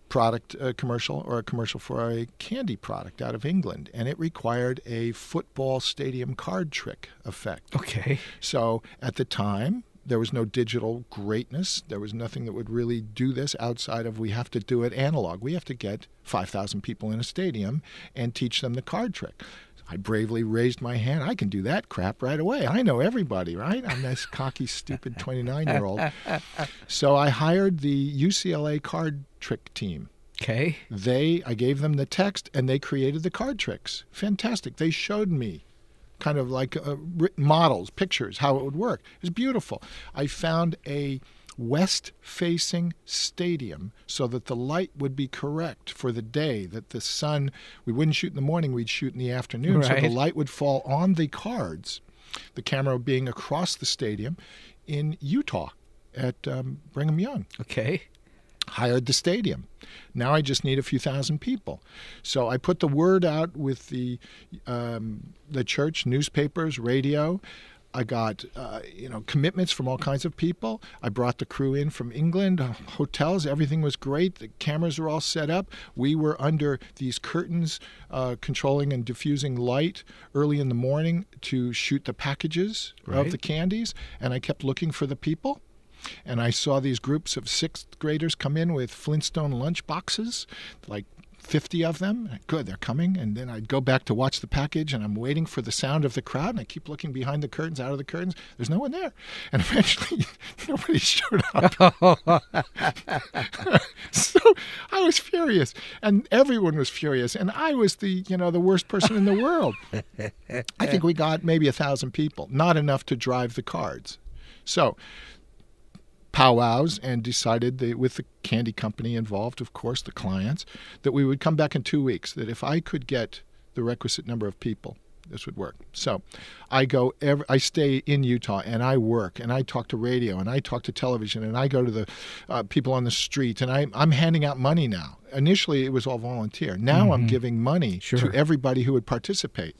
product commercial or a commercial for a candy product out of England, and it required a football stadium card trick effect. Okay. So at the time, there was no digital greatness. There was nothing that would really do this outside of we have to do it analog. We have to get 5,000 people in a stadium and teach them the card trick. I bravely raised my hand. I can do that crap right away. I know everybody, right? I'm this cocky, stupid 29-year-old. So I hired the UCLA card trick team. Okay. I gave them the text, and they created the card tricks. Fantastic. They showed me kind of like models, pictures, how it would work. It was beautiful. I found a west-facing stadium so that the light would be correct for the day, that the sun, we wouldn't shoot in the morning, we'd shoot in the afternoon, right. So the light would fall on the cards, the camera being across the stadium in Utah at Brigham Young. Okay. Hired the stadium. Now I just need a few thousand people. So I put the word out with the church, newspapers, radio. I got commitments from all kinds of people. I brought the crew in from England, hotels. Everything was great. The cameras were all set up. We were under these curtains controlling and diffusing light early in the morning to shoot the packages of the candies. And I kept looking for the people. And I saw these groups of sixth graders come in with Flintstone lunch boxes, like 50 of them. Good, they're coming. And then I'd go back to watch the package, and I'm waiting for the sound of the crowd, and I keep looking behind the curtains, out of the curtains. There's no one there. And eventually, nobody showed up. So I was furious, and everyone was furious, and I was the worst person in the world. I think we got maybe 1,000 people, not enough to drive the cards. So powwows, and decided that, with the candy company involved, of course, the clients, that we would come back in 2 weeks, that if I could get the requisite number of people, this would work. So I stay in Utah, and I work, and I talk to radio, and I talk to television, and I go to the people on the street, and I'm handing out money now. Initially, it was all volunteer. Now I'm giving money to everybody who would participate.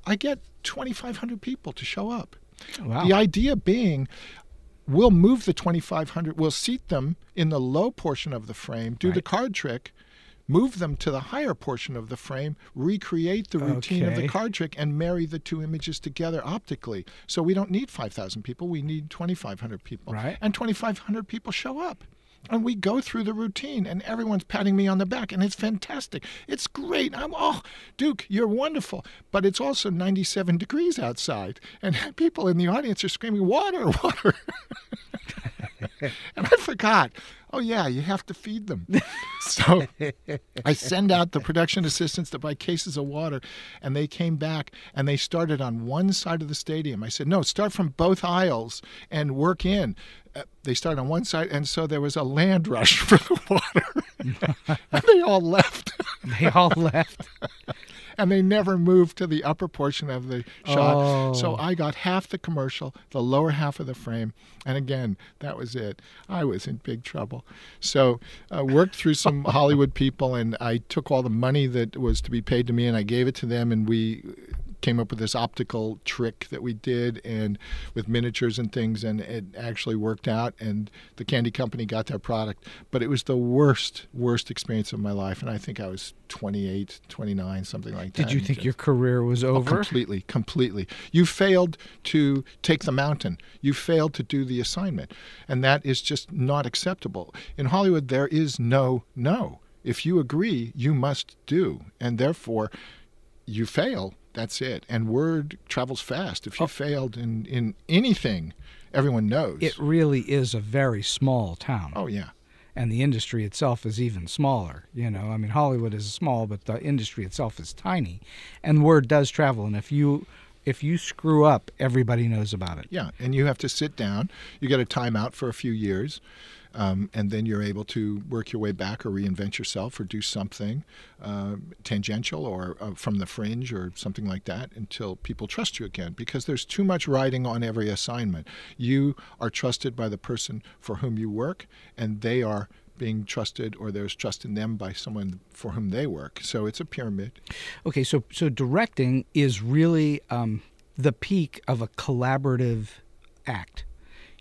I get 2,500 people to show up. Wow. The idea being, we'll move the 2,500, we'll seat them in the low portion of the frame, do the card trick, move them to the higher portion of the frame, recreate the routine of the card trick, and marry the two images together optically. So we don't need 5,000 people, we need 2,500 people. Right. And 2,500 people show up. And we go through the routine, and everyone's patting me on the back, and it's fantastic. It's great. Duke, you're wonderful. But it's also 97 degrees outside, and people in the audience are screaming, water, water. And I forgot. Oh, yeah, you have to feed them. So I send out the production assistants to buy cases of water, and they came back, and they started on one side of the stadium. I said, no, start from both aisles and work in. They started on one side, and so there was a land rush for the water. And they all left. They all left. And they never moved to the upper portion of the shot. So I got half the commercial, the lower half of the frame. And again, that was it. I was in big trouble. So I worked through some Hollywood people, and I took all the money that was to be paid to me, and I gave it to them, and we came up with this optical trick that we did, and with miniatures and things, and it actually worked out, and the candy company got their product. But it was the worst experience of my life, and I think I was 28, 29, something like that. Did you think your career was over? Completely. You failed to take the mountain. You failed to do the assignment, and that is just not acceptable. In Hollywood, there is no. If you agree, you must do, and therefore you fail. That's it. And word travels fast. If you failed in anything, everyone knows. It really is a very small town. Oh, yeah. And the industry itself is even smaller. Hollywood is small, but the industry itself is tiny. And word does travel. And if you screw up, everybody knows about it. Yeah, and you have to sit down. You get a timeout for a few years. And then you're able to work your way back or reinvent yourself or do something tangential or from the fringe or something like that until people trust you again, because there's too much riding on every assignment. You are trusted by the person for whom you work, and they are being trusted, or there's trust in them by someone for whom they work. So it's a pyramid. Okay, so directing is really the peak of a collaborative act.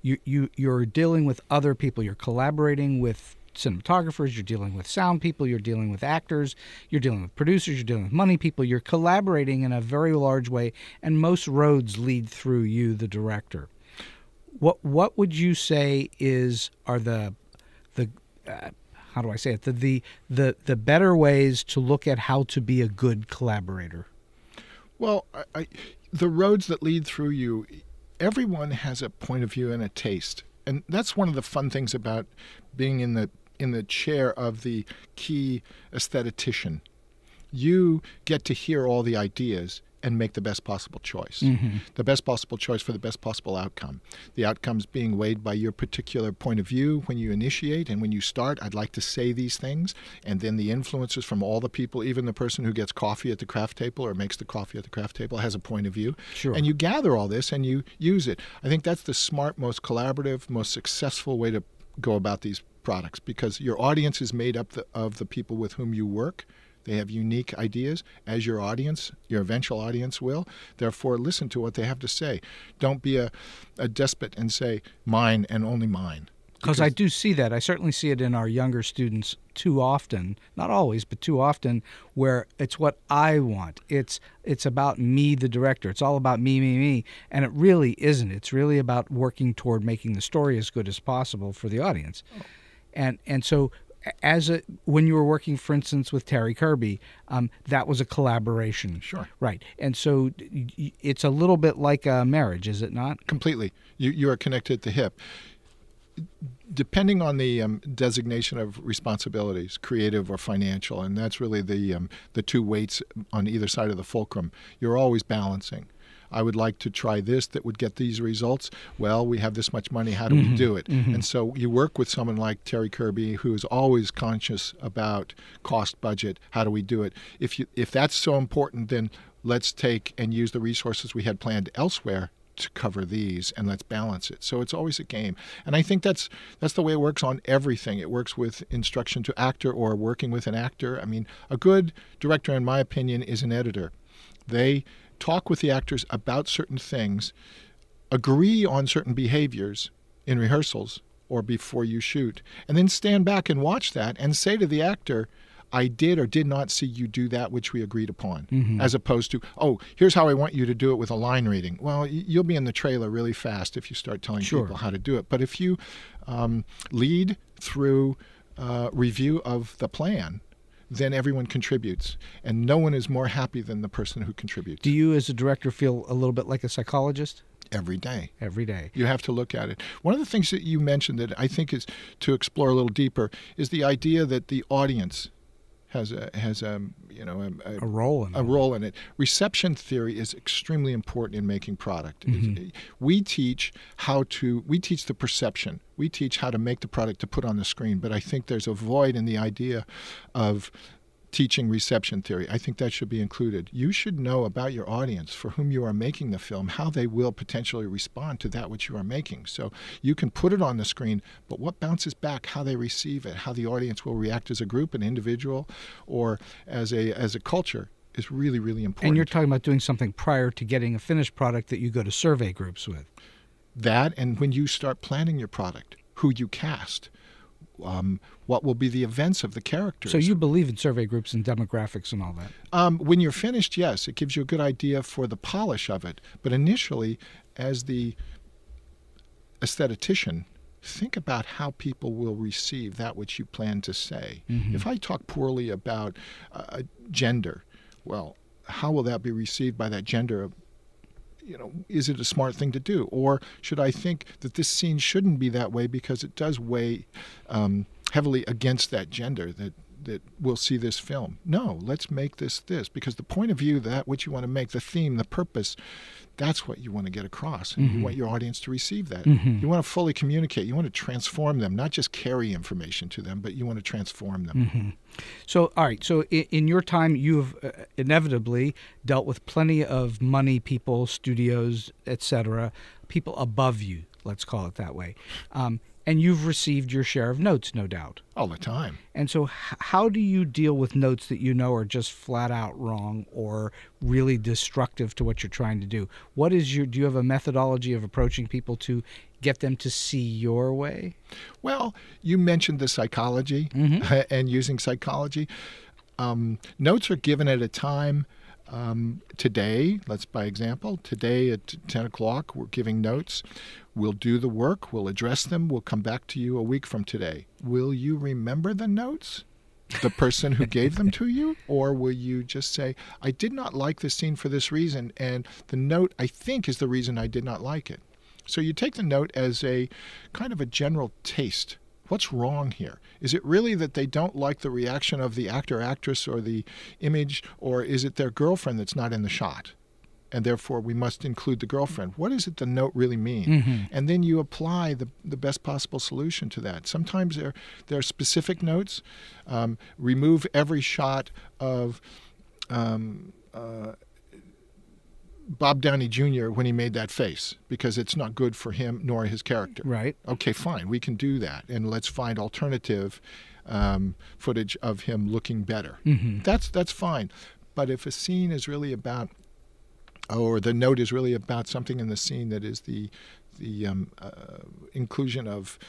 You're dealing with other people. You're collaborating with cinematographers. You're dealing with sound people. You're dealing with actors. You're dealing with producers. You're dealing with money people. You're collaborating in a very large way, and most roads lead through you, the director. What would you say are the how do I say it? The better ways to look at how to be a good collaborator? Well, the roads that lead through you, everyone has a point of view and a taste. And that's one of the fun things about being in the chair of the key aesthetician. You get to hear all the ideas and make the best possible choice. The best possible choice for the best possible outcome. The outcomes being weighed by your particular point of view when you initiate and when you start. I'd like to say these things, and then the influences from all the people, even the person who gets coffee at the craft table or makes the coffee at the craft table has a point of view. Sure. And you gather all this and you use it. I think that's the smart, most collaborative, most successful way to go about these products, because your audience is made up of the people with whom you work. They have unique ideas, as your audience, your eventual audience will. Therefore, listen to what they have to say. Don't be a despot and say, mine and only mine. Because I do see that. I certainly see it in our younger students too often, not always, but too often, where it's what I want. It's about me, the director. It's all about me. And it really isn't. It's really about working toward making the story as good as possible for the audience. Oh. And so when you were working, for instance, with Terry Kirby, that was a collaboration. Sure. Right. And so it's a little bit like a marriage, is it not? Completely. You are connected at the hip. Depending on the designation of responsibilities, creative or financial, and that's really the two weights on either side of the fulcrum, you're always balancing. I would like to try this that would get these results. Well, we have this much money. How do we do it? And so you work with someone like Terry Kirby, who is always conscious about cost, budget. How do we do it? If that's so important, then let's take and use the resources we had planned elsewhere to cover these, and let's balance it. So it's always a game. And I think that's the way it works on everything. It works with instruction to actor or working with an actor. I mean, a good director, in my opinion, is an editor. They talk with the actors about certain things, agree on certain behaviors in rehearsals or before you shoot, and then stand back and watch that and say to the actor, I did or did not see you do that which we agreed upon, as opposed to, oh, here's how I want you to do it with a line reading. Well, you'll be in the trailer really fast if you start telling people how to do it. But if you lead through review of the plan, then everyone contributes, and no one is more happy than the person who contributes. Do you, as a director, feel a little bit like a psychologist? Every day. Every day. You have to look at it. One of the things that you mentioned that I think is to explore a little deeper is the idea that the audience has a role in it. Reception theory is extremely important in making product. We teach the perception. We teach how to make the product to put on the screen, but I think there's a void in the idea of teaching reception theory. I think that should be included. You should know about your audience for whom you are making the film, how they will potentially respond to that which you are making. So you can put it on the screen, but what bounces back, how they receive it, how the audience will react as a group, an individual, or as a culture is really, really important. And you're talking about doing something prior to getting a finished product that you go to survey groups with. That, and when you start planning your product, who you cast, what will be the events of the characters. So you believe in survey groups and demographics and all that? When you're finished, yes. It gives you a good idea for the polish of it. But initially, as the aesthetician, think about how people will receive that which you plan to say. If I talk poorly about gender, well, how will that be received by that gender? Is it a smart thing to do? Or should I think that this scene shouldn't be that way because it does weigh heavily against that gender that will see this film? No, let's make this because the point of view, that which you want to make, the theme, the purpose, that's what you want to get across. And you want your audience to receive that. You want to fully communicate. You want to transform them, not just carry information to them, but you want to transform them. So, all right. So in your time, you've inevitably dealt with plenty of money people, studios, etc., people above you, let's call it that way. And you've received your share of notes, no doubt. All the time. And so how do you deal with notes that you know are just flat out wrong or really destructive to what you're trying to do? Do you have a methodology of approaching people to get them to see your way? Well, you mentioned the psychology and using psychology. Notes are given at a time. Today, by example, today at 10 o'clock, we're giving notes. We'll do the work. We'll address them. We'll come back to you a week from today. Will you remember the notes? the person who gave them to you? Or will you just say, I did not like this scene for this reason, and the note, I think, is the reason I did not like it. So you take the note as a kind of a general taste. What's wrong here? Is it really that they don't like the reaction of the actor, actress, or the image, or is it their girlfriend that's not in the shot? And therefore we must include the girlfriend. What does it the note really mean? Mm-hmm. And then you apply the best possible solution to that. Sometimes there are specific notes. Remove every shot of Bob Downey Jr. when he made that face, because it's not good for him nor his character. Right. Okay, fine. We can do that. And let's find alternative footage of him looking better. Mm-hmm. That's fine. But if a scene is really about, or the note is really about something in the scene that is the inclusion of,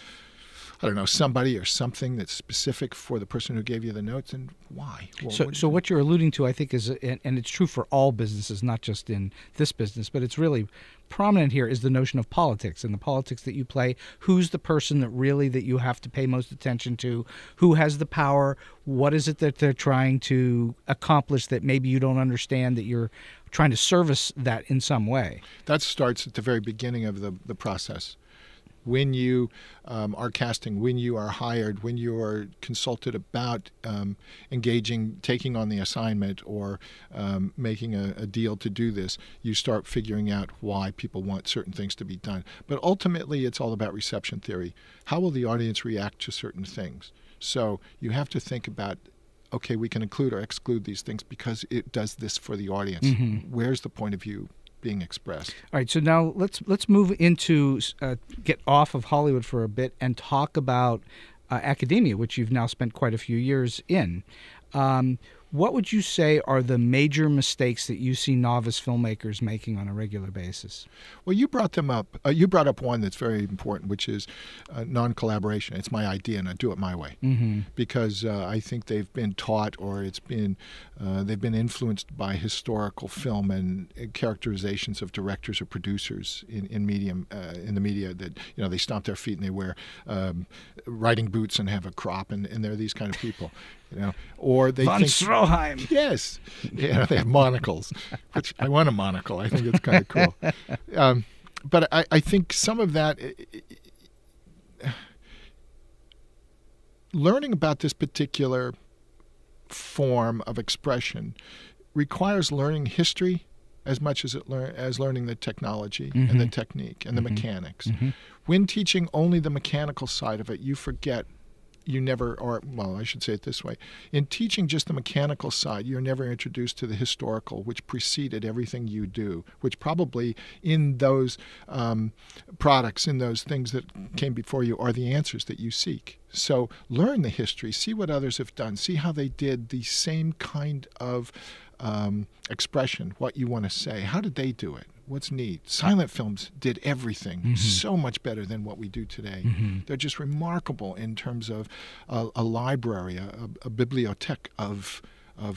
I don't know, somebody or something that's specific for the person who gave you the notes, and why? Well, so what you're alluding to, I think, is, and it's true for all businesses, not just in this business, but it's really prominent here, is the notion of politics and the politics that you play. Who's the person that you have to pay most attention to? Who has the power? What is it that they're trying to accomplish that maybe you don't understand, that you're trying to service that in some way? That starts at the very beginning of the process. When you are casting, when you are hired, when you are consulted about engaging, taking on the assignment, or making a deal to do this, you start figuring out why people want certain things to be done. But ultimately, it's all about reception theory. How will the audience react to certain things? So you have to think about, okay, we can include or exclude these things because it does this for the audience. Mm-hmm. Where's the point of view being expressed? All right, so now let's move into get off of Hollywood for a bit and talk about academia, which you've now spent quite a few years in. What would you say are the major mistakes that you see novice filmmakers making on a regular basis? Well, you brought them up. You brought up one that's very important, which is non-collaboration. It's my idea, and I do it my way. Mm-hmm. Because I think they've been taught, or they've been influenced by historical film and characterizations of directors or producers in the media, that they stomp their feet and they wear riding boots and have a crop, and they're these kind of people. Or they Von think Stroheim. Yes, they have monocles. Which I want a monocle. I think it's kind of cool. But I think some of that, learning about this particular form of expression requires learning history as much as as learning the technology, mm-hmm. and the technique and the mm-hmm. mechanics. Mm-hmm. When teaching only the mechanical side of it, you forget. I should say it this way. In teaching just the mechanical side, you're never introduced to the historical, which preceded everything you do, which probably in those products, in those things that came before you, are the answers that you seek. So learn the history, see what others have done, see how they did the same kind of expression, what you want to say. How did they do it? What's neat? Silent films did everything mm-hmm. so much better than what we do today. Mm-hmm. They're just remarkable in terms of a library, a bibliothèque of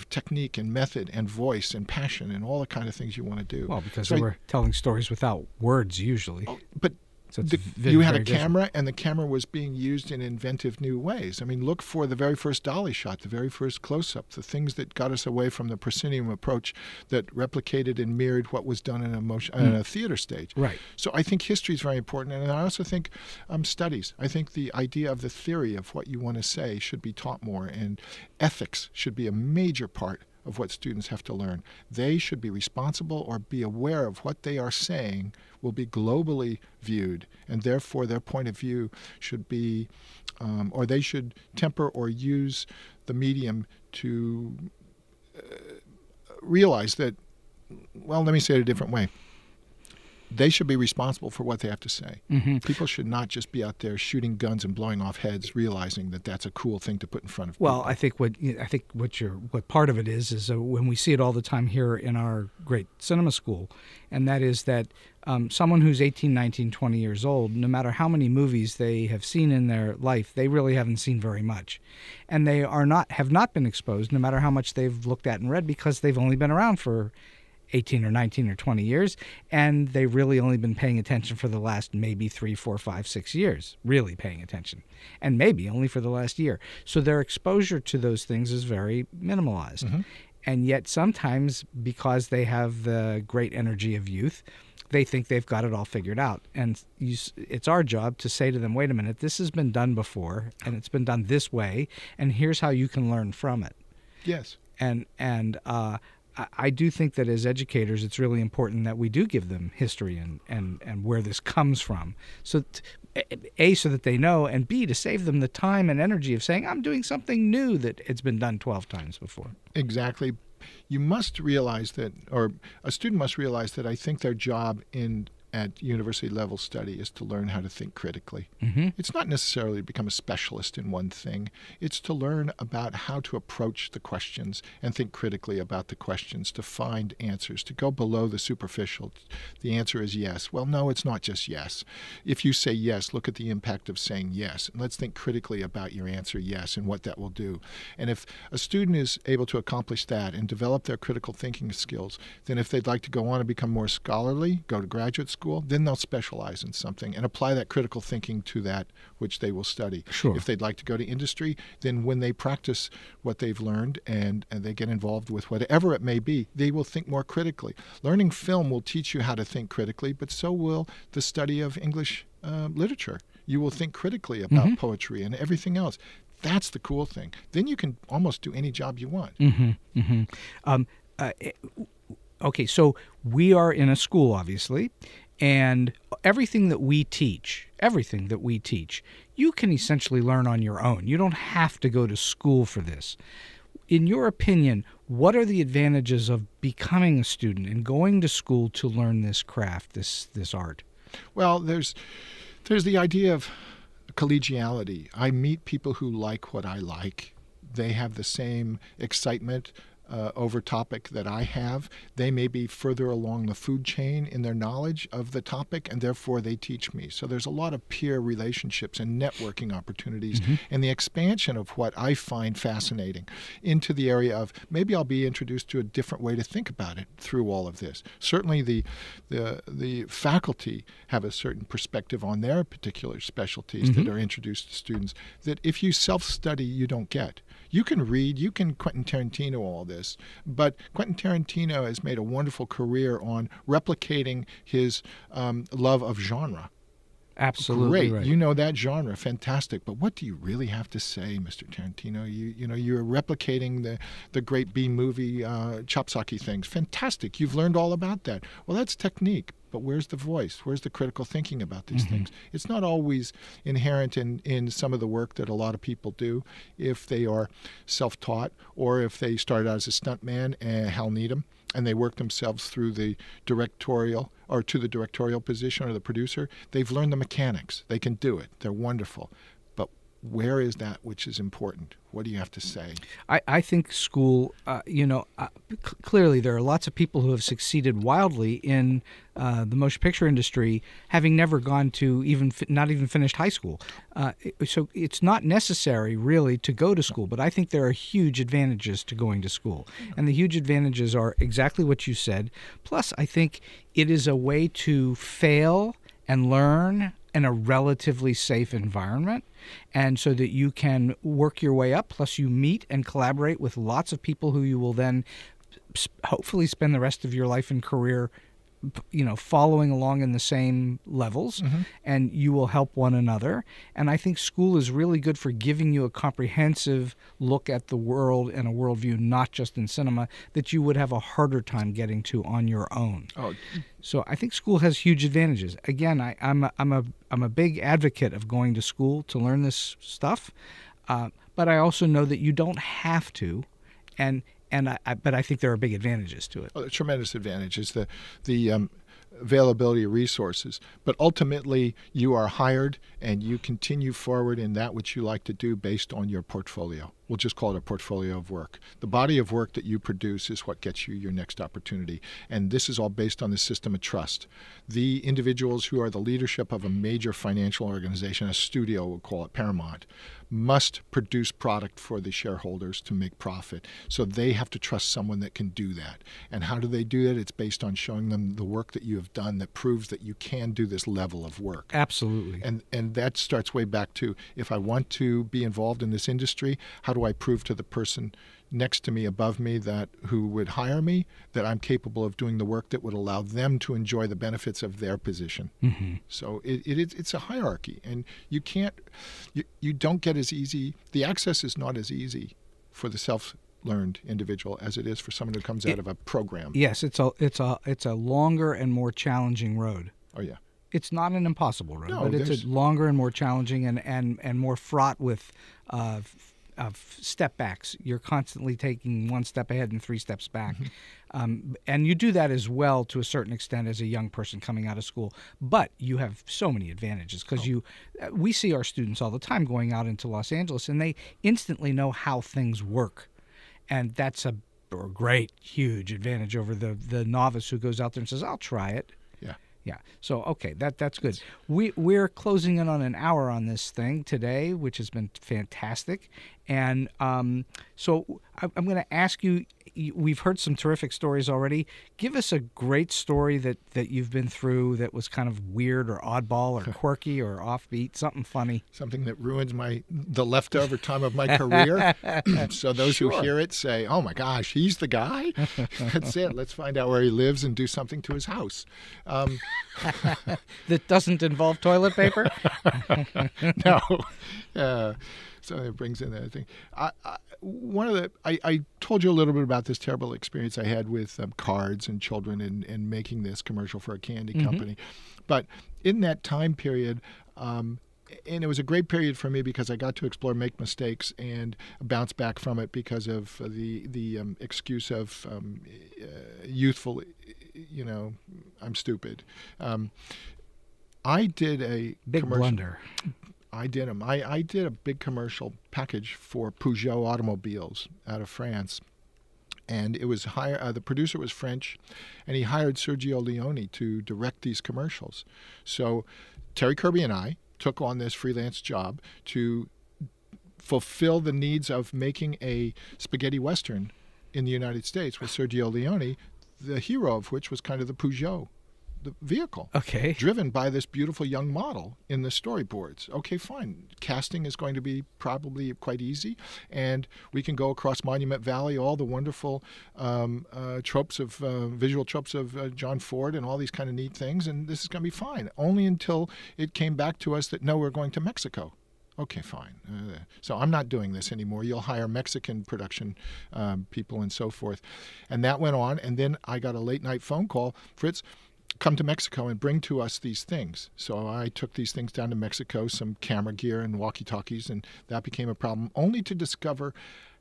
technique and method and voice and passion and all the kind of things you want to do. Well, because they were telling stories without words usually. But you had a camera, and the camera was being used in inventive new ways. I mean, look for the very first dolly shot, the very first close-up, the things that got us away from the proscenium approach that replicated and mirrored what was done in a theater stage. Right. So I think history is very important, and I also think studies. I think the idea of the theory of what you want to say should be taught more, and ethics should be a major part of what students have to learn. They should be responsible or be aware of what they are saying will be globally viewed, and therefore their point of view should be, or they should temper or use the medium to realize that, well, let me say it a different way. They should be responsible for what they have to say. Mm-hmm. People should not just be out there shooting guns and blowing off heads, realizing that that's a cool thing to put in front of people. Well, I think what part of it is when we see it all the time here in our great cinema school, and that is that someone who's 18, 19, 20 years old, no matter how many movies they have seen in their life, they really haven't seen very much, and they have not been exposed, no matter how much they've looked at and read, because they've only been around for 18 or 19 or 20 years, and they've really only been paying attention for the last maybe 3, 4, 5, 6 years, really paying attention, and maybe only for the last year. So their exposure to those things is very minimalized. Mm-hmm. And yet sometimes, because they have the great energy of youth, they think they've got it all figured out. And it's our job to say to them, wait a minute, this has been done before, and it's been done this way, and here's how you can learn from it. Yes. And I do think that as educators, it's really important that we do give them history and where this comes from. So, A, so that they know, and B, to save them the time and energy of saying, I'm doing something new that it's been done 12 times before. Exactly. You must realize that, or a student must realize that I think their job at university level study is to learn how to think critically. Mm-hmm. It's not necessarily to become a specialist in one thing. It's to learn about how to approach the questions and think critically about the questions, to find answers, to go below the superficial. The answer is yes. Well, no, it's not just yes. If you say yes, look at the impact of saying yes. And let's think critically about your answer yes and what that will do. And if a student is able to accomplish that and develop their critical thinking skills, then if they'd like to go on and become more scholarly, go to graduate school, then they'll specialize in something and apply that critical thinking to that which they will study. Sure. If they'd like to go to industry, then when they practice what they've learned and they get involved with whatever it may be, they will think more critically. Learning film will teach you how to think critically, but so will the study of English literature. You will think critically about poetry and everything else. That's the cool thing. Then you can almost do any job you want. Mm-hmm. Mm-hmm. Okay, so we are in a school, obviously, and everything that we teach, you can essentially learn on your own. You don't have to go to school for this. In your opinion, what are the advantages of becoming a student and going to school to learn this craft, this art? Well, there's the idea of collegiality. I meet people who like what I like. They have the same excitement over topic that I have. They may be further along the food chain in their knowledge of the topic, and therefore they teach me. So there's a lot of peer relationships and networking opportunities, and the expansion of what I find fascinating into the area of maybe I'll be introduced to a different way to think about it through all of this. Certainly the faculty have a certain perspective on their particular specialties that are introduced to students that if you self-study, you don't get. You can read, you can Quentin Tarantino all this, but Quentin Tarantino has made a wonderful career on replicating his love of genre. Absolutely Great. right. You know that genre, fantastic. But what do you really have to say, Mr. Tarantino? You're replicating the great B movie Chopsaki things. Fantastic. You've learned all about that. Well, that's technique. But where's the voice? Where's the critical thinking about these things? It's not always inherent in some of the work that a lot of people do if they are self-taught or if they started out as a stuntman, Hal Needham, and they work themselves through the directorial or to the directorial position or the producer. They've learned the mechanics. They can do it. They're wonderful. But where is that which is important? What do you have to say? I think school, clearly there are lots of people who have succeeded wildly in the motion picture industry, having never gone to not even finished high school. So it's not necessary really to go to school, but I think there are huge advantages to going to school. And the huge advantages are exactly what you said. Plus, I think it is a way to fail and learn in a relatively safe environment, and so that you can work your way up, plus you meet and collaborate with lots of people who you will then hopefully spend the rest of your life and career following along in the same levels, and you will help one another. And I think school is really good for giving you a comprehensive look at the world and a worldview, not just in cinema, that you would have a harder time getting to on your own. Oh. So I think school has huge advantages. Again, I'm a big advocate of going to school to learn this stuff, but I also know that you don't have to, but I think there are big advantages to it. Oh, tremendous advantages. The availability of resources. But ultimately, you are hired and you continue forward in that which you like to do based on your portfolio. we'll just call it a portfolio of work. The body of work that you produce is what gets you your next opportunity. And this is all based on the system of trust. The individuals who are the leadership of a major financial organization, a studio, we'll call it Paramount, must produce product for the shareholders to make profit. So they have to trust someone that can do that. And how do they do that? It's based on showing them the work that you have done that proves that you can do this level of work. Absolutely. And that starts way back to, if I want to be involved in this industry, how do I prove to the person next to me, above me, that who would hire me, that I'm capable of doing the work that would allow them to enjoy the benefits of their position. Mm-hmm. So it's a hierarchy, and you don't get as easy. The access is not as easy for the self-learned individual as it is for someone who comes out of a program. Yes, it's a longer and more challenging road. Oh yeah. It's not an impossible road, No, but it's a longer and more challenging and more fraught with step backs. You're constantly taking one step ahead and three steps back. Mm-hmm. And you do that as well to a certain extent as a young person coming out of school. But you have so many advantages because we see our students all the time going out into Los Angeles, and they instantly know how things work. And that's a great, huge advantage over the novice who goes out there and says, I'll try it. Yeah. So, okay, that's good. We're closing in on an hour on this thing today, which has been fantastic. And so I'm going to ask you, we've heard some terrific stories already. Give us a great story that you've been through that was kind of weird or oddball or quirky or offbeat, something funny. Something that ruins the leftover time of my career. So those who hear it say, oh my gosh, he's the guy? That's it. Let's find out where he lives and do something to his house. That doesn't involve toilet paper? No. So it brings in that thing. I told you a little bit about this terrible experience I had with cards and children and making this commercial for a candy company. But in that time period, and it was a great period for me because I got to explore, make mistakes, and bounce back from it because of the excuse of youthful, I'm stupid. I did a big blunder. I did them. I did a big commercial package for Peugeot automobiles out of France. And it was the producer was French, and he hired Sergio Leone to direct these commercials. So Terry Kirby and I took on this freelance job to fulfill the needs of making a spaghetti western in the United States with Sergio Leone, the hero of which was kind of the Peugeot, the vehicle. Okay. Driven by this beautiful young model in the storyboards. Okay, fine. Casting is going to be probably quite easy, and we can go across Monument Valley, all the wonderful tropes of visual tropes of John Ford and all these kind of neat things, and this is going to be fine. Only until it came back to us that no, we're going to Mexico. Okay, fine. So I'm not doing this anymore. You'll hire Mexican production people and so forth. And that went on, and then I got a late night phone call, Fritz, come to Mexico and bring to us these things. So I took these things down to Mexico, some camera gear and walkie-talkies, and that became a problem, only to discover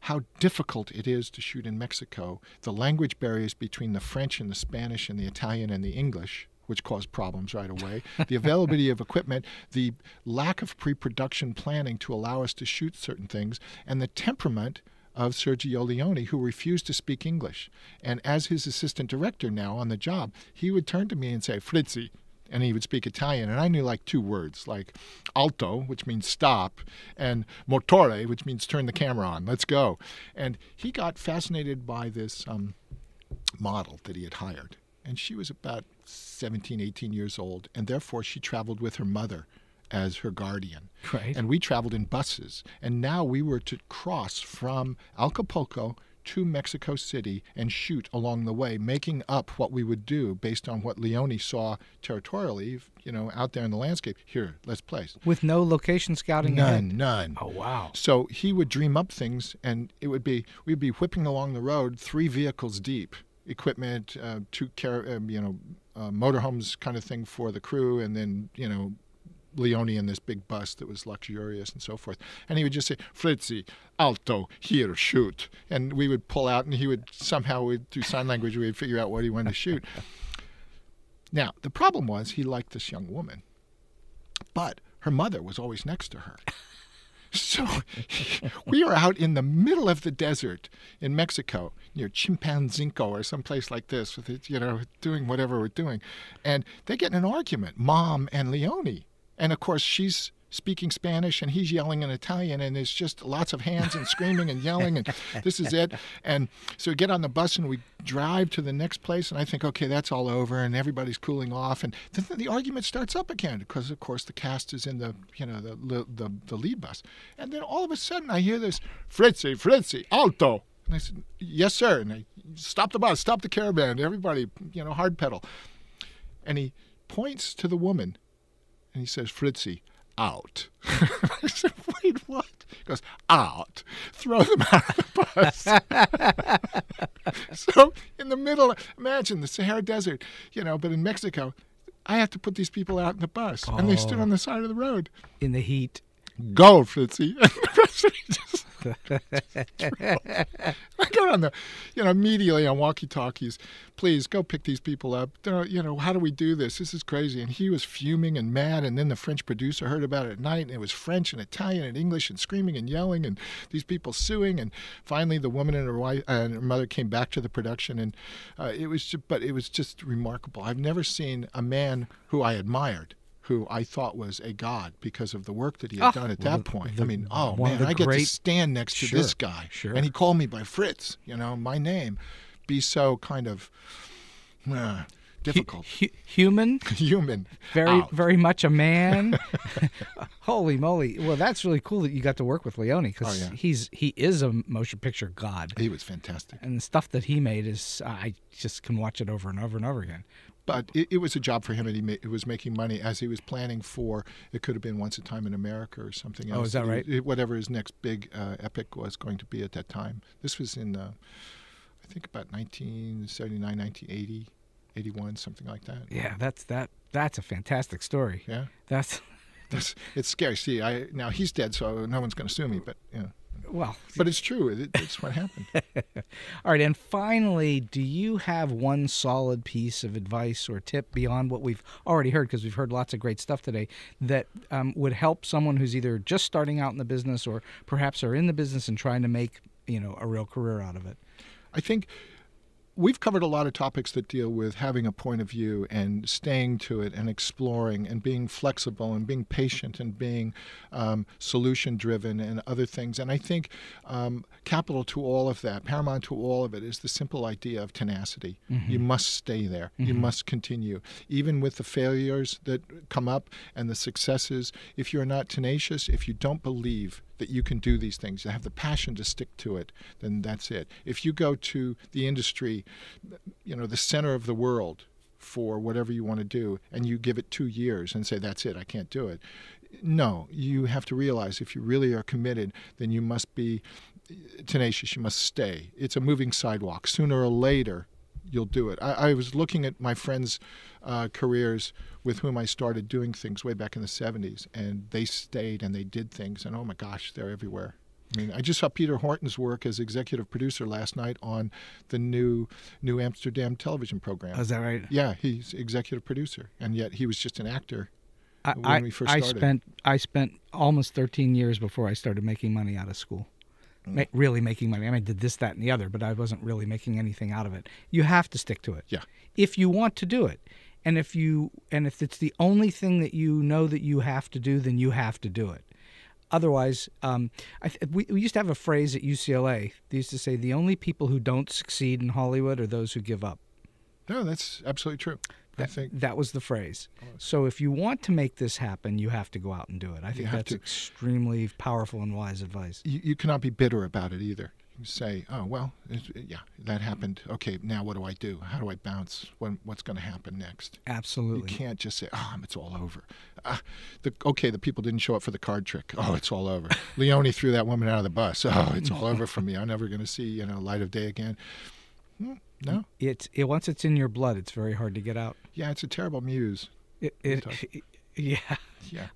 how difficult it is to shoot in Mexico. The language barriers between the French and the Spanish and the Italian and the English, which caused problems right away, the availability of equipment, the lack of pre-production planning to allow us to shoot certain things, and the temperament of Sergio Leone, who refused to speak English. And as his assistant director now on the job, he would turn to me and say, Fritzy, and he would speak Italian, and I knew like two words, like alto, which means stop, and motore, which means turn the camera on, let's go. And he got fascinated by this model that he had hired. And she was about 17, 18 years old, and therefore she traveled with her mother as her guardian. Right. And we traveled in buses. And now we were to cross from Acapulco to Mexico City and shoot along the way, making up what we would do based on what Leone saw territorially, out there in the landscape. Here, let's place. With no location scouting ahead? None. Oh, wow. So he would dream up things, and we'd be whipping along the road 3 vehicles deep. Equipment, 2 motorhomes kind of thing for the crew, and then, Leone in this big bus that was luxurious and so forth. And he would just say, Fritzy, alto, here, shoot. And we would pull out, and he would somehow, through sign language, we would figure out what he wanted to shoot. Now, the problem was he liked this young woman, but her mother was always next to her. So we are out in the middle of the desert in Mexico, near Chimpanzingo or someplace like this, with it, doing whatever we're doing. And they get in an argument, Mom and Leone. And, of course, she's speaking Spanish and he's yelling in Italian, and there's just lots of hands and screaming and yelling, and this is it. And so we get on the bus and we drive to the next place, and I think, okay, that's all over, and everybody's cooling off, and then the argument starts up again because, of course, the cast is in the lead bus. And then all of a sudden I hear this, Fritzy, alto. And I said, yes, sir. And I stop the bus, stop the caravan, everybody, hard pedal. And he points to the woman and he says, Fritzy, out. I said, wait, what? He goes, out. Throw them out of the bus. So in the middle, imagine the Sahara Desert, but in Mexico, I have to put these people out in the bus. And they stood on the side of the road. In the heat. Go, Fritzy. I got on the, immediately on walkie-talkies, please go pick these people up. How do we do this? This is crazy. And he was fuming and mad. And then the French producer heard about it at night, and it was French and Italian and English and screaming and yelling and these people suing. And finally, the woman and her wife and her mother came back to the production, and it was just remarkable. I've never seen a man who I admired, who I thought was a god because of the work that he had done at that point. I get to stand next to this guy. Sure. And he called me by Fritz, my name. Be so kind of difficult. Human? Human. Very much a man. Holy moly. Well, that's really cool that you got to work with Leone, because he is a motion picture god. He was fantastic. And the stuff that he made is, I just can watch it over and over and over again. But it was a job for him, and he was making money as he was planning for, it could have been Once a Time in America or something else. Oh, is that right? Whatever his next big epic was going to be at that time. This was in, I think, about 1979, 1980, 81, something like that. Yeah, that's a fantastic story. Yeah? It's scary. See, now he's dead, so no one's going to sue me, but, Well, but it's true. It's what happened. All right, and finally, do you have one solid piece of advice or tip beyond what we've already heard, because we've heard lots of great stuff today, that would help someone who's either just starting out in the business or perhaps are in the business and trying to make a real career out of it? I think we've covered a lot of topics that deal with having a point of view and staying to it and exploring and being flexible and being patient and being solution-driven and other things. And I think capital to all of that, paramount to all of it, is the simple idea of tenacity. Mm-hmm. You must stay there. Mm-hmm. You must continue. Even with the failures that come up and the successes, if you're not tenacious, if you don't believe that you can do these things, you have the passion to stick to it, then that's it. If you go to the industry, the center of the world for whatever you want to do, and you give it 2 years and say, that's it, I can't do it. No, you have to realize if you really are committed, then you must be tenacious, you must stay. It's a moving sidewalk. Sooner or later, you'll do it. I was looking at my friends' careers with whom I started doing things way back in the 70s, and they stayed and they did things, and oh my gosh, they're everywhere. I mean, I just saw Peter Horton's work as executive producer last night on the new Amsterdam television program. Oh, is that right? Yeah, he's executive producer, and yet he was just an actor when we first started. I spent almost 13 years before I started making money out of school. Really making money. I mean, I did this, that, and the other, but I wasn't really making anything out of it. You have to stick to it. Yeah. If you want to do it. And if it's the only thing that you know that you have to do, then you have to do it. Otherwise, we used to have a phrase at UCLA. They used to say, the only people who don't succeed in Hollywood are those who give up. No, that's absolutely true. I think that was the phrase. So if you want to make this happen, you have to go out and do it. I think that's extremely powerful and wise advice. You cannot be bitter about it either. You say, oh, well, yeah, that happened. Okay, now what do I do? How do I bounce? What's going to happen next? Absolutely. You can't just say, it's all over. The people didn't show up for the card trick. Oh, it's all over. Leone threw that woman out of the bus. Oh, it's all over for me. I'm never going to see light of day again. No. Once it's in your blood, it's very hard to get out. Yeah, it's a terrible muse. Yeah.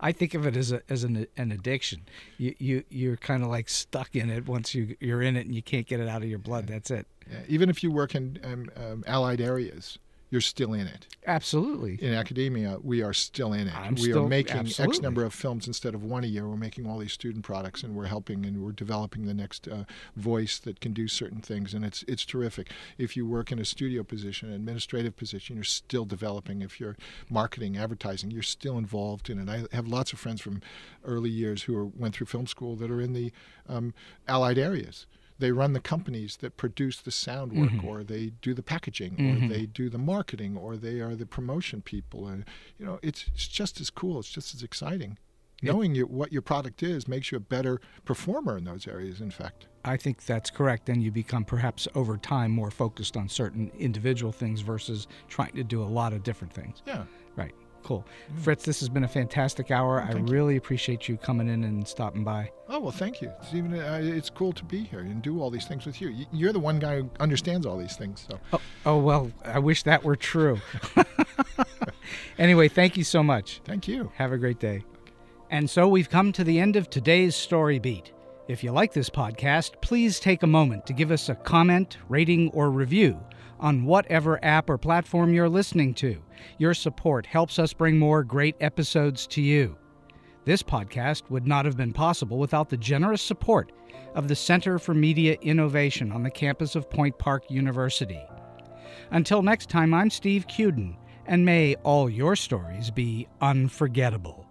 I think of it as an addiction. You're kind of like stuck in it once you're in it and you can't get it out of your blood. That's it. Yeah. Even if you work in allied areas, you're still in it. Absolutely. In academia, we are still in it. We are making X number of films instead of one a year. We're making all these student products, and we're helping and we're developing the next voice that can do certain things, and it's terrific. If you work in a studio position, an administrative position, you're still developing. If you're marketing, advertising, you're still involved in it. I have lots of friends from early years who went through film school that are in the allied areas. They run the companies that produce the sound work, or they do the packaging, or they do the marketing, or they are the promotion people. And it's just as cool. It's just as exciting. Knowing what your product is makes you a better performer in those areas, in fact. I think that's correct. And you become perhaps over time more focused on certain individual things versus trying to do a lot of different things. Yeah. Right. Cool. Fritz, this has been a fantastic hour. I really appreciate you coming in and stopping by. Oh, well, thank you. It's cool to be here and do all these things with you. You're the one guy who understands all these things. So. Oh, well, I wish that were true. Anyway, thank you so much. Thank you. Have a great day. And so we've come to the end of today's Story Beat. If you like this podcast, please take a moment to give us a comment, rating, or review on whatever app or platform you're listening to. Your support helps us bring more great episodes to you. This podcast would not have been possible without the generous support of the Center for Media Innovation on the campus of Point Park University. Until next time, I'm Steve Cuden, and may all your stories be unforgettable.